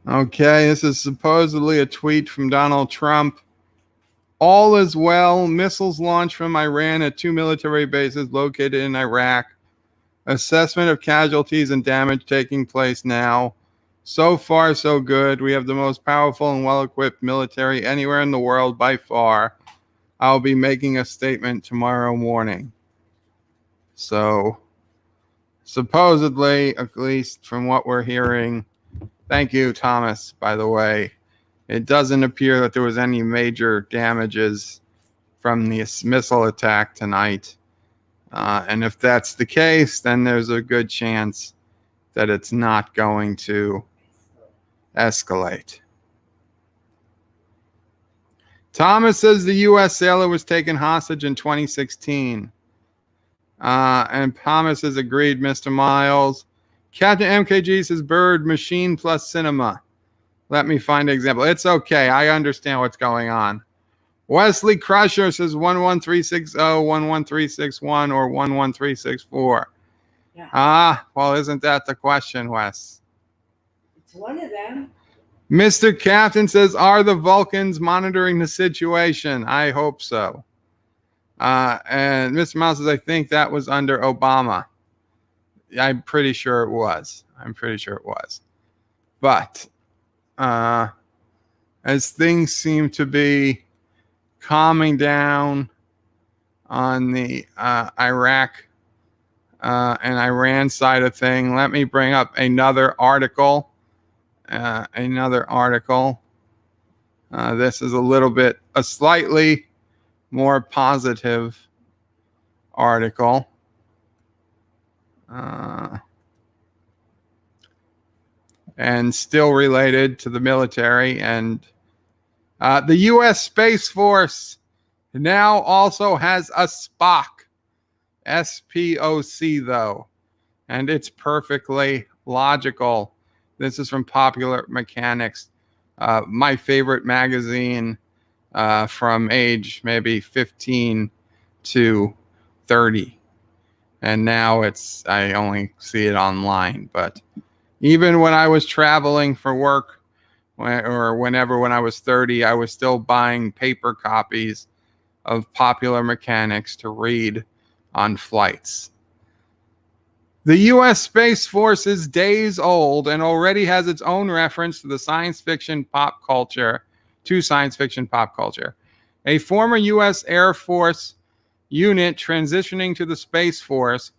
Okay, this is supposedly a tweet from Donald Trump. All is well. Missiles launched from Iran at 2 military bases located in Iraq. Assessment of casualties and damage taking place now. So far, so good. We have the most powerful and well-equipped military anywhere in the world by far. I'll be making a statement tomorrow morning. So, supposedly, at least from what we're hearing, thank you, Thomas, by the way. It doesn't appear that there was any major damages from the missile attack tonight. And if that's the case, then there's a good chance that it's not going to escalate. Thomas says the U.S. sailor was taken hostage in 2016. And Thomas has agreed, Mr. Miles. Captain MKG says bird, machine plus cinema. Let me find an example. It's okay. I understand what's going on. Wesley Crusher says 11360, 11361, or 11364. Yeah. Well, isn't that the question, Wes? It's one of them. Mr. Captain says, are the Vulcans monitoring the situation? I hope so. And Mr. Miles says, I think that was under Obama. I'm pretty sure it was. But as things seem to be calming down on the Iraq and Iran side of thing, let me bring up another article. This is a slightly more positive article. And still related to the military. And the U.S. Space Force now also has a Spock. SPOC, though. And it's perfectly logical. This is from Popular Mechanics, my favorite magazine from age maybe 15 to 30. And now I only see it online. But even when I was traveling for work when I was 30, I was still buying paper copies of Popular Mechanics to read on flights. The U.S. Space Force is days old and already has its own reference to science fiction pop culture. A former U.S. Air Force unit transitioning to the Space Force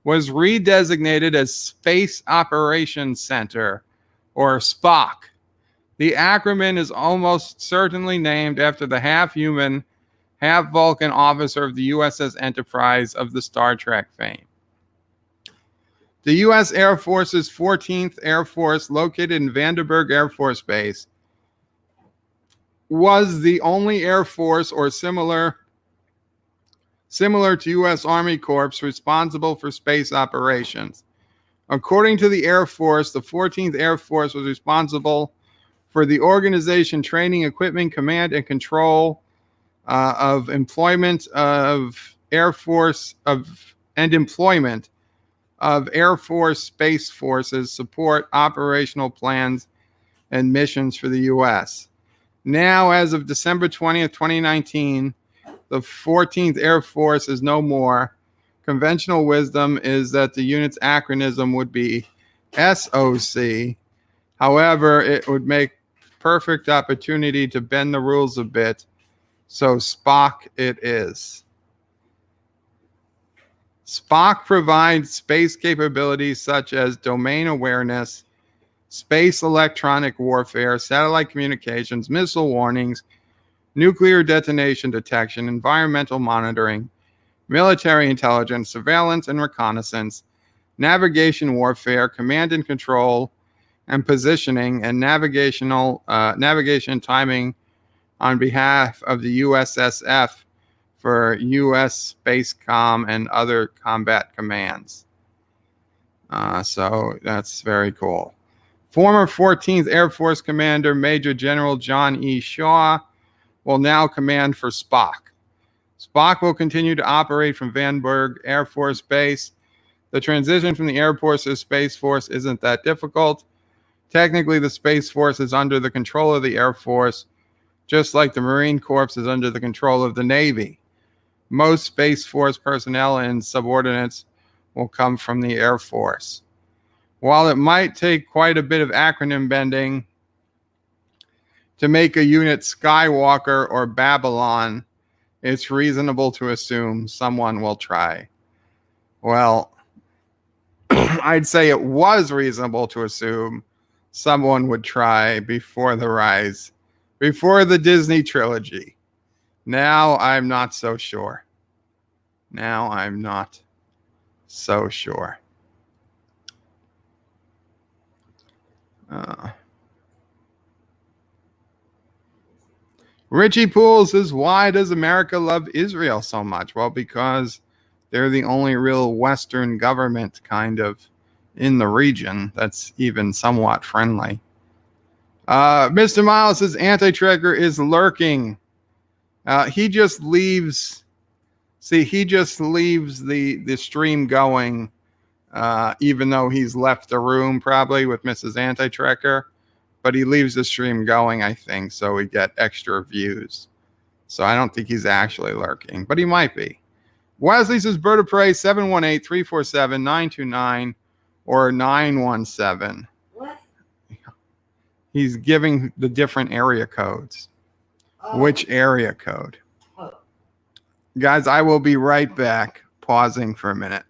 was redesignated as Space Operations Center, or SPOC, The acronym is almost certainly named after the half-human, half-Vulcan officer of the USS Enterprise of the Star Trek fame. The U.S. Air Force's 14th Air Force, located in Vandenberg Air Force Base, was the only Air Force or similar to U.S. Army Corps responsible for space operations. According to the Air Force, the 14th Air Force was responsible for the organization, training, equipment, command, and control of employment of Air Force employment of Air Force Space Forces, support operational plans and missions for the U.S. Now, as of December 20th, 2019, the 14th Air Force is no more. Conventional wisdom is that the unit's acronym would be SOC. However, it would make perfect opportunity to bend the rules a bit. So Spock it is. Spock provides space capabilities such as domain awareness, space electronic warfare, satellite communications, missile warnings, nuclear detonation detection, environmental monitoring, military intelligence, surveillance and reconnaissance, navigation warfare, command and control, and positioning, and navigation timing on behalf of the USSF for U.S. Spacecom and other combat commands. So that's very cool. Former 14th Air Force Commander Major General John E. Shaw will now command for Spock. Spock will continue to operate from Vandenberg Air Force Base. The transition from the Air Force to Space Force isn't that difficult. Technically, the Space Force is under the control of the Air Force, just like the Marine Corps is under the control of the Navy. Most Space Force personnel and subordinates will come from the Air Force. While it might take quite a bit of acronym bending to make a unit Skywalker or Babylon, it's reasonable to assume someone will try. Well, I'd say it was reasonable to assume someone would try before the Disney trilogy. Now I'm not so sure. Richie Poole says, why does America love Israel so much? Well, because they're the only real Western government kind of in the region that's even somewhat friendly. Mr. Miles says, Anti-Tracker is lurking. He just leaves the stream going, even though he's left the room probably with Mrs. Anti-Tracker. But he leaves the stream going, I think, so we get extra views. So I don't think he's actually lurking, but he might be. Wesley says, Bird of Prey 718-347-929 or 917. What? He's giving the different area codes. Oh. Which area code? Oh. Guys, I will be right back, pausing for a minute.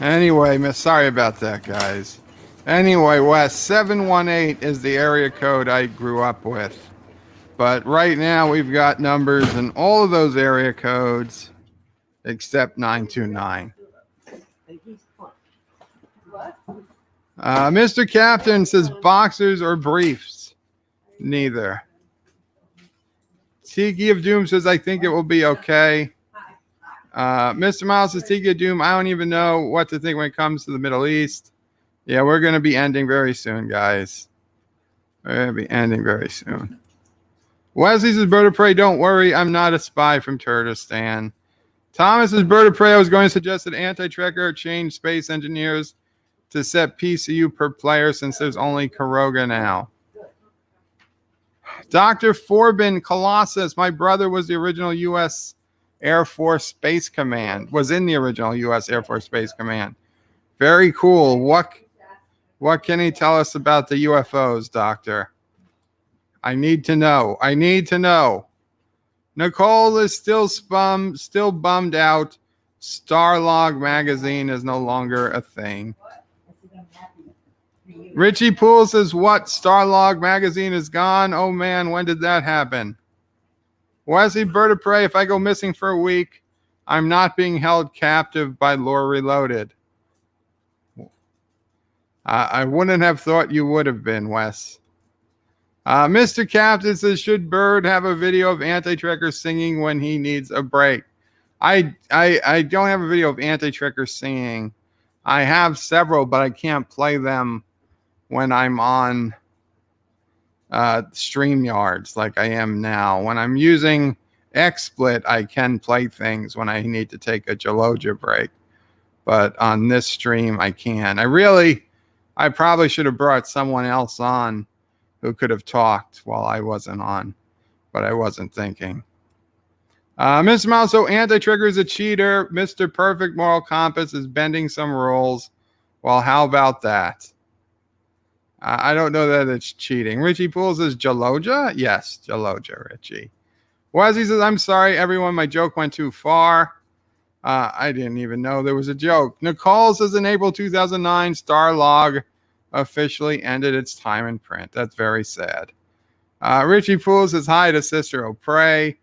Anyway, miss, sorry about that, guys. Anyway, West 718 is the area code I grew up with. But right now we've got numbers in all of those area codes except 929. Mr. Captain says boxers or briefs. Neither. Tiki of Doom says, I think it will be okay. Mr. Miles says, Tiki of Doom, I don't even know what to think when it comes to the Middle East. Yeah, we're going to be ending very soon, guys. We're going to be ending very soon. Wesley says, Bird of Prey, don't worry. I'm not a spy from Kurdistan. Thomas says, Bird of Prey, I was going to suggest that Anti-Trekker change space engineers to set PCU per player since there's only Karoga now. Dr. Forbin Colossus, my brother was the original U.S. Air Force Space Command, was in the original U.S. Air Force Space Command. Very cool. What can he tell us about the UFOs, Doctor? I need to know. I need to know. Nicole is still bummed out. Starlog magazine is no longer a thing. Richie Poole says, what? Starlog magazine is gone? Oh, man, when did that happen? Wesley Bird of Prey, if I go missing for a week, I'm not being held captive by Lore Reloaded. I wouldn't have thought you would have been, Wes. Mr. Captain says, should Bird have a video of Anti-Trekker singing when he needs a break? I don't have a video of Anti-Trekker singing. I have several, but I can't play them when I'm on StreamYards like I am now. When I'm using XSplit, I can play things when I need to take a Gelogia break. But on this stream, I can. I probably should have brought someone else on who could have talked while I wasn't on, but I wasn't thinking. Mr. Mouse, so Anti-Trekker is a cheater. Mr. Perfect Moral Compass is bending some rules. Well, how about that? I don't know that it's cheating. Richie Poole says Gelogia? Yes, Gelogia, Richie. Wazzy says, I'm sorry, everyone. My joke went too far. I didn't even know there was a joke. Nicole says in April 2009, Starlog officially ended its time in print. That's very sad. Richie Poole says hi to Sister O'Prey.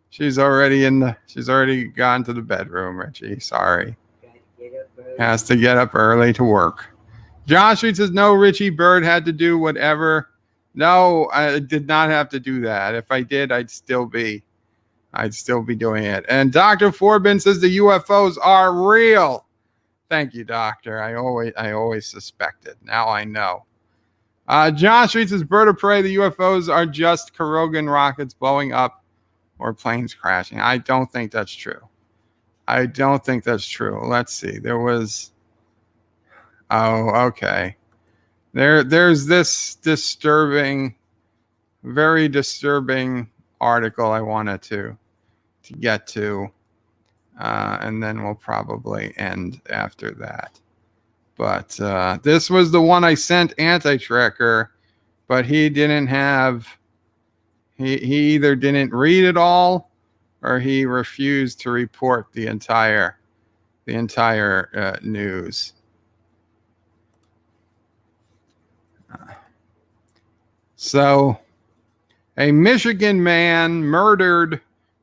She's already gone to the bedroom, Richie. Sorry. Has to get up early to work. Josh Reed says, no, Richie Bird had to do whatever. No, I did not have to do that. If I did, I'd still be doing it. And Dr. Forbin says the UFOs are real. Thank you, Doctor. I always suspected. Now I know. Josh Reed says, Bird of Prey, the UFOs are just Karogan rockets blowing up or planes crashing. I don't think that's true. Let's see. There was... Oh, okay. There's this very disturbing article I wanted to get to, and then we'll probably end after that. But this was the one I sent Anti-Trekker, but he either didn't read it all or he refused to report the entire news. So, a Michigan man murdered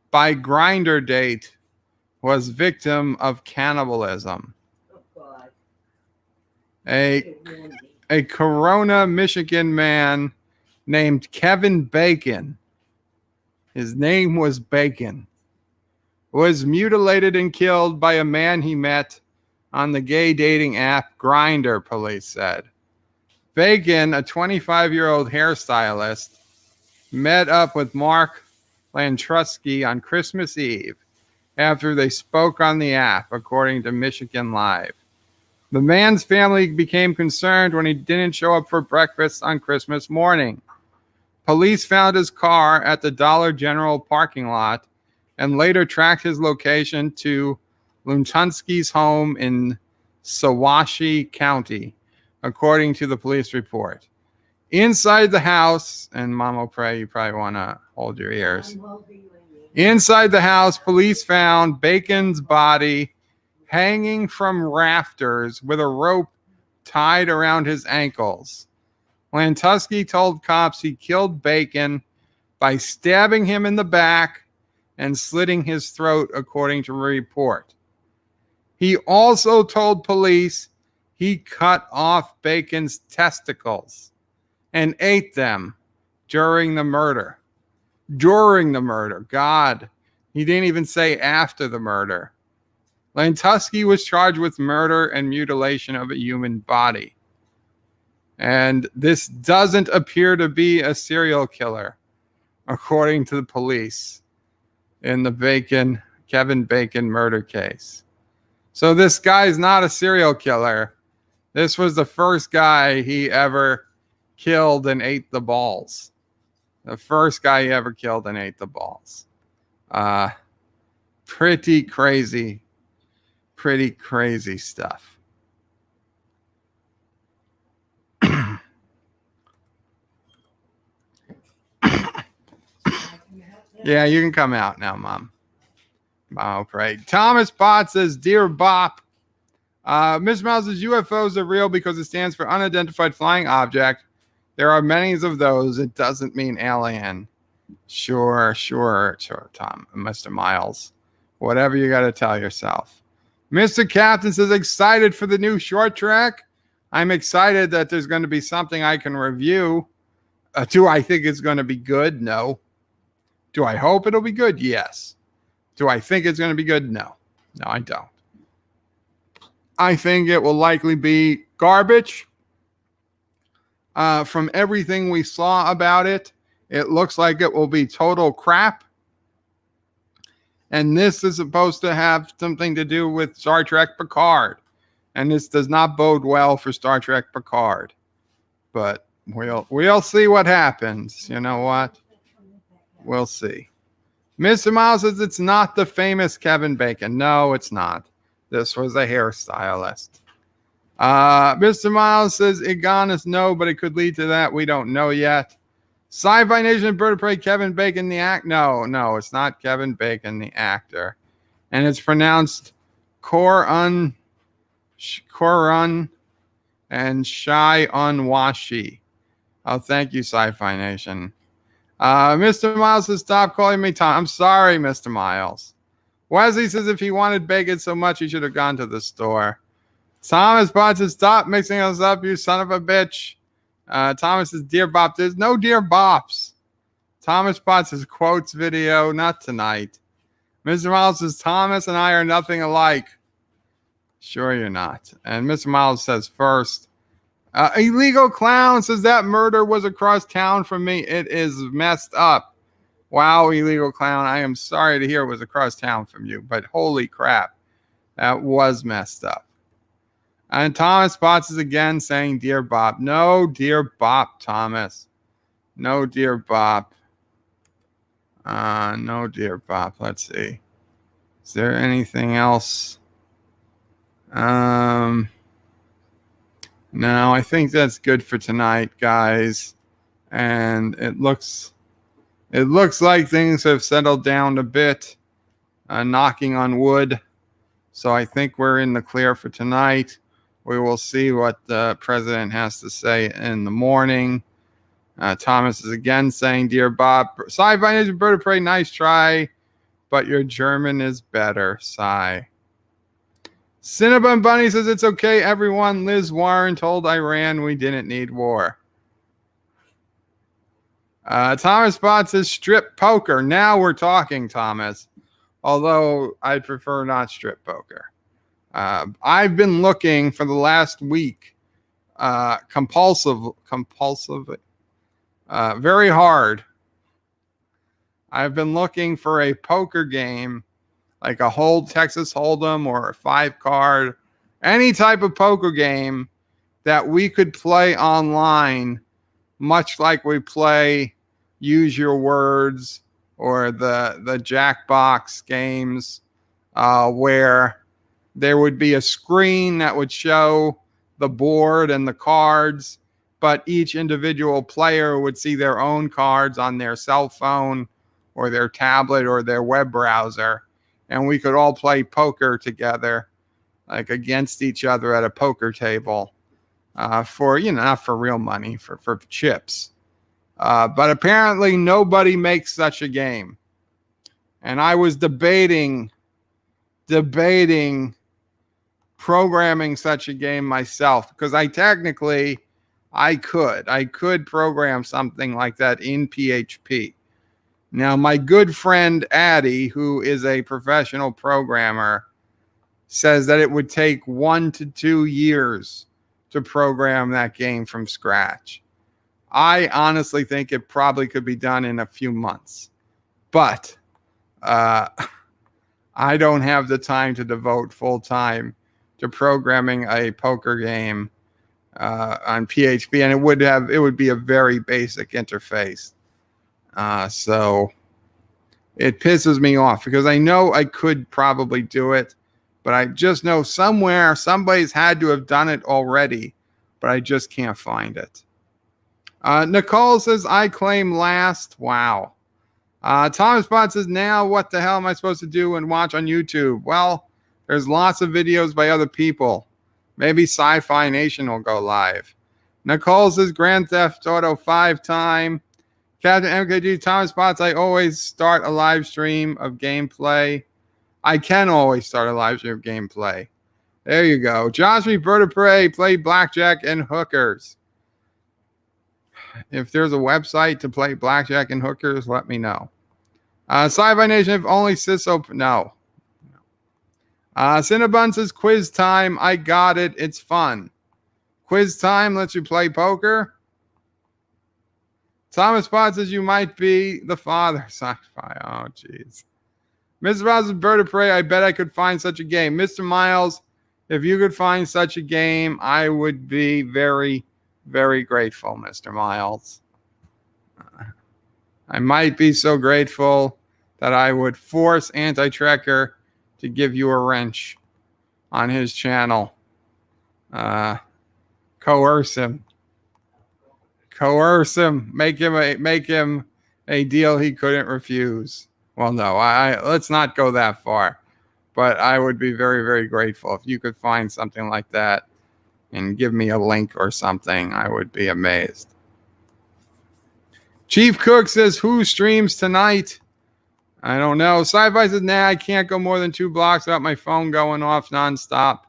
by Grindr date was victim of cannibalism. Oh, God. A Corona, Michigan man named Kevin Bacon, his name was Bacon, was mutilated and killed by a man he met on the gay dating app Grindr, police said. Bacon, a 25-year-old hairstylist, met up with Mark Landrusky on Christmas Eve after they spoke on the app, according to Michigan Live. The man's family became concerned when he didn't show up for breakfast on Christmas morning. Police found his car at the Dollar General parking lot and later tracked his location to Lunchansky's home in Sawashi County, according to the police report. Inside the house, and Mom O'Prey, you probably want to hold your ears. Inside the house, police found Bacon's body hanging from rafters with a rope tied around his ankles. Lantusky told cops he killed Bacon by stabbing him in the back and slitting his throat, according to a report. He also told police he cut off Bacon's testicles and ate them during the murder. During the murder. God, he didn't even say after the murder. Lantusky was charged with murder and mutilation of a human body. And this doesn't appear to be a serial killer, according to the police in the Kevin Bacon murder case. So this guy's not a serial killer. This was the first guy he ever killed and ate the balls. The first guy he ever killed and ate the balls. Pretty crazy stuff. Yeah, you can come out now, Mom. Oh, pray. Thomas Bott says, Dear Bop, Ms. Mouse's UFOs are real because it stands for unidentified flying object. There are many of those. It doesn't mean alien. Sure, Tom, Mr. Miles. Whatever you got to tell yourself. Mr. Captain says, excited for the new short track. I'm excited that there's going to be something I can review. Do I think it's going to be good? No. Do I hope it'll be good? Yes. Do I think it's going to be good? No. No, I don't. I think it will likely be garbage. From everything we saw about it, it looks like it will be total crap. And this is supposed to have something to do with Star Trek Picard. And this does not bode well for Star Trek Picard. But we'll see what happens. You know what? We'll see. Mr. Miles says it's not the famous Kevin Bacon. No, it's not. This was a hairstylist. Mr. Miles says Iganis no, but it could lead to that. We don't know yet. Sci-Fi Nation Bird of Prey, Kevin Bacon the act. No, it's not Kevin Bacon the actor. And it's pronounced Korun and Shai Unwashi. Oh, thank you, Sci-Fi Nation. Mr. Miles says, stop calling me Tom. I'm sorry, Mr. Miles. Wesley says if he wanted bacon so much, he should have gone to the store. Thomas Bott says, stop mixing us up, you son of a bitch. Thomas says, Dear Bop. There's no Dear Bops. Thomas Bott says, quotes video, not tonight. Mr. Miles says, Thomas and I are nothing alike. Sure you're not. And Mr. Miles says first, Illegal Clown says that murder was across town from me. It is messed up. Wow, Illegal Clown. I am sorry to hear it was across town from you, but holy crap. That was messed up. And Thomas Botts is again saying, Dear Bob. No, Dear Bop, Thomas. No, Dear Bop. No, Dear Bop. Let's see. Is there anything else? No, I think that's good for tonight, guys. And it looks like things have settled down a bit, knocking on wood. So I think we're in the clear for tonight. We will see what the president has to say in the morning. Thomas is again saying, Dear Bob, Sci-Fi Nation Bird of Prey, nice try, but your German is better, sigh. Cinnabon Bunny says it's okay, everyone. Liz Warren told Iran we didn't need war. Thomas Bott says strip poker. Now we're talking, Thomas. Although I prefer not strip poker. I've been looking for the last week compulsive, very hard. I've been looking for a poker game like a Texas Hold'em or a 5-card, any type of poker game that we could play online, much like we play Use Your Words or the Jackbox games, where there would be a screen that would show the board and the cards, but each individual player would see their own cards on their cell phone or their tablet or their web browser. And we could all play poker together like against each other at a poker table for, not for real money, for chips. But apparently nobody makes such a game. And I was debating programming such a game myself, because I could program something like that in PHP. Now, my good friend Addy, who is a professional programmer, says that it would take 1 to 2 years to program that game from scratch. I honestly think it probably could be done in a few months, but I don't have the time to devote full time to programming a poker game on PHP, and it would be a very basic interface. So it pisses me off, because I know I could probably do it, but I just know somebody's had to have done it already, but I just can't find it. Nicole says, I claim last. Wow. Thomas Bot says, now what the hell am I supposed to do and watch on YouTube? Well, there's lots of videos by other people. Maybe Sci-Fi Nation will go live. Nicole says, Grand Theft Auto 5 time. Captain MKG, Thomas Bots, I always start a live stream of gameplay. I can always start a live stream of gameplay. There you go. Josh Vertebrae, play blackjack and hookers. If there's a website to play blackjack and hookers, let me know. Sci-Fi Nation, if only Ciso... No. Cinnabon says, quiz time. I got it. It's fun. Quiz time lets you play poker. Thomas Potts says, you might be the father. Sci-fi. Oh, jeez. Mr. Miles' Bird of Prey, I bet I could find such a game. Mr. Miles, if you could find such a game, I would be very, very grateful, Mr. Miles. I might be so grateful that I would force Anti-Trekker to give you a wrench on his channel. Coerce him. Coerce him. Make him a deal he couldn't refuse. Well, no, let's not go that far. But I would be very, very grateful if you could find something like that and give me a link or something. I would be amazed. Chief Cook says, who streams tonight? I don't know. Sci-Fi says, nah, I can't go more than 2 blocks without my phone going off nonstop.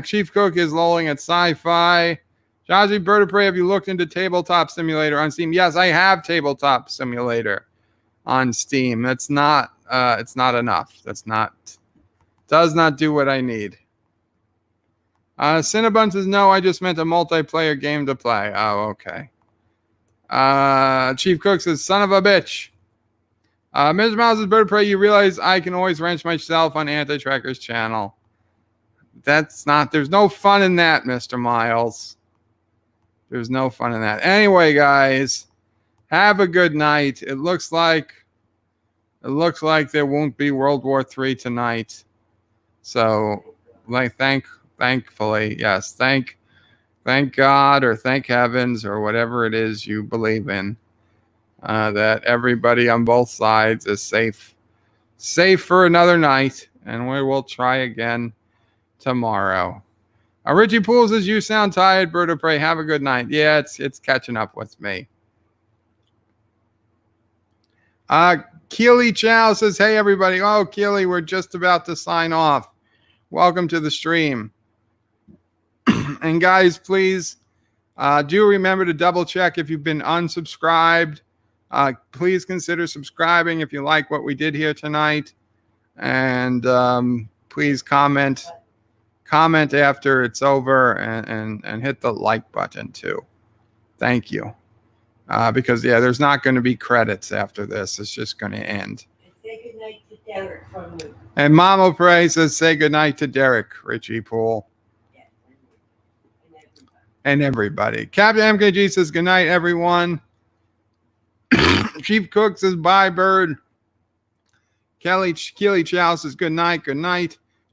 Chief Cook is lolling at Sci-Fi. Jazzy Bird of Prey, have you looked into Tabletop Simulator on Steam? Yes, I have Tabletop Simulator on Steam. It's not enough. Does not do what I need. Cinnabon says, no, I just meant a multiplayer game to play. Oh, okay. Chief Cook says, son of a bitch. Mr. Miles' Bird of Prey, you realize I can always wrench myself on Anti-Trekker's channel. There's no fun in that, Mr. Miles. There's no fun in that. Anyway, guys, have a good night. It looks like there won't be World War III tonight. So, thankfully, yes, thank God or thank heavens or whatever it is you believe in, that everybody on both sides is safe for another night, and we will try again tomorrow. Richie Poole says, you sound tired, Bird of Prey. Have a good night. Yeah, it's catching up with me. Keely Chow says, hey, everybody. Oh, Keely, we're just about to sign off. Welcome to the stream. And guys, please do remember to double check if you've been unsubscribed. Please consider subscribing if you like what we did here tonight. And please comment after it's over and hit the like button too. Thank you. Because, yeah, there's not going to be credits after this. It's just going to end. Say goodnight to Derek from me. And Mama Prey says, say goodnight to Derek, Richie Poole. Yeah, and everybody. Captain MKG says, goodnight, everyone. Chief Cook says, bye, Bird. Keely Chow says, good night.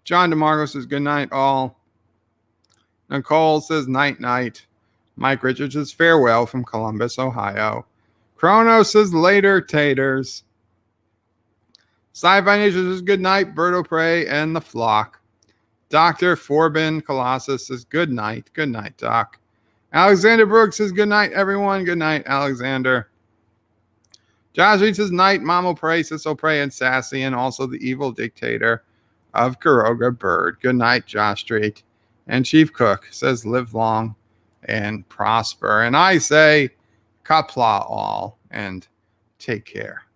John DeMarco says, good night, all. Nicole says, night. Mike Richards says, farewell from Columbus, Ohio. Chrono says, later, taters. Sci-Fi Nation says, good night, Bird of Prey and the flock. Dr. Forbin Colossus says, good night. Good night, Doc. Alexander Brooks says, good night, everyone. Good night, Alexander. Josh Reed says, night. Mamo Pray, Cecil Pray, and Sassy, and also the evil dictator of Karoga Bird. Good night, Josh Street. And Chief Cook says, live long and prosper. And I say, Qapla All, and take care.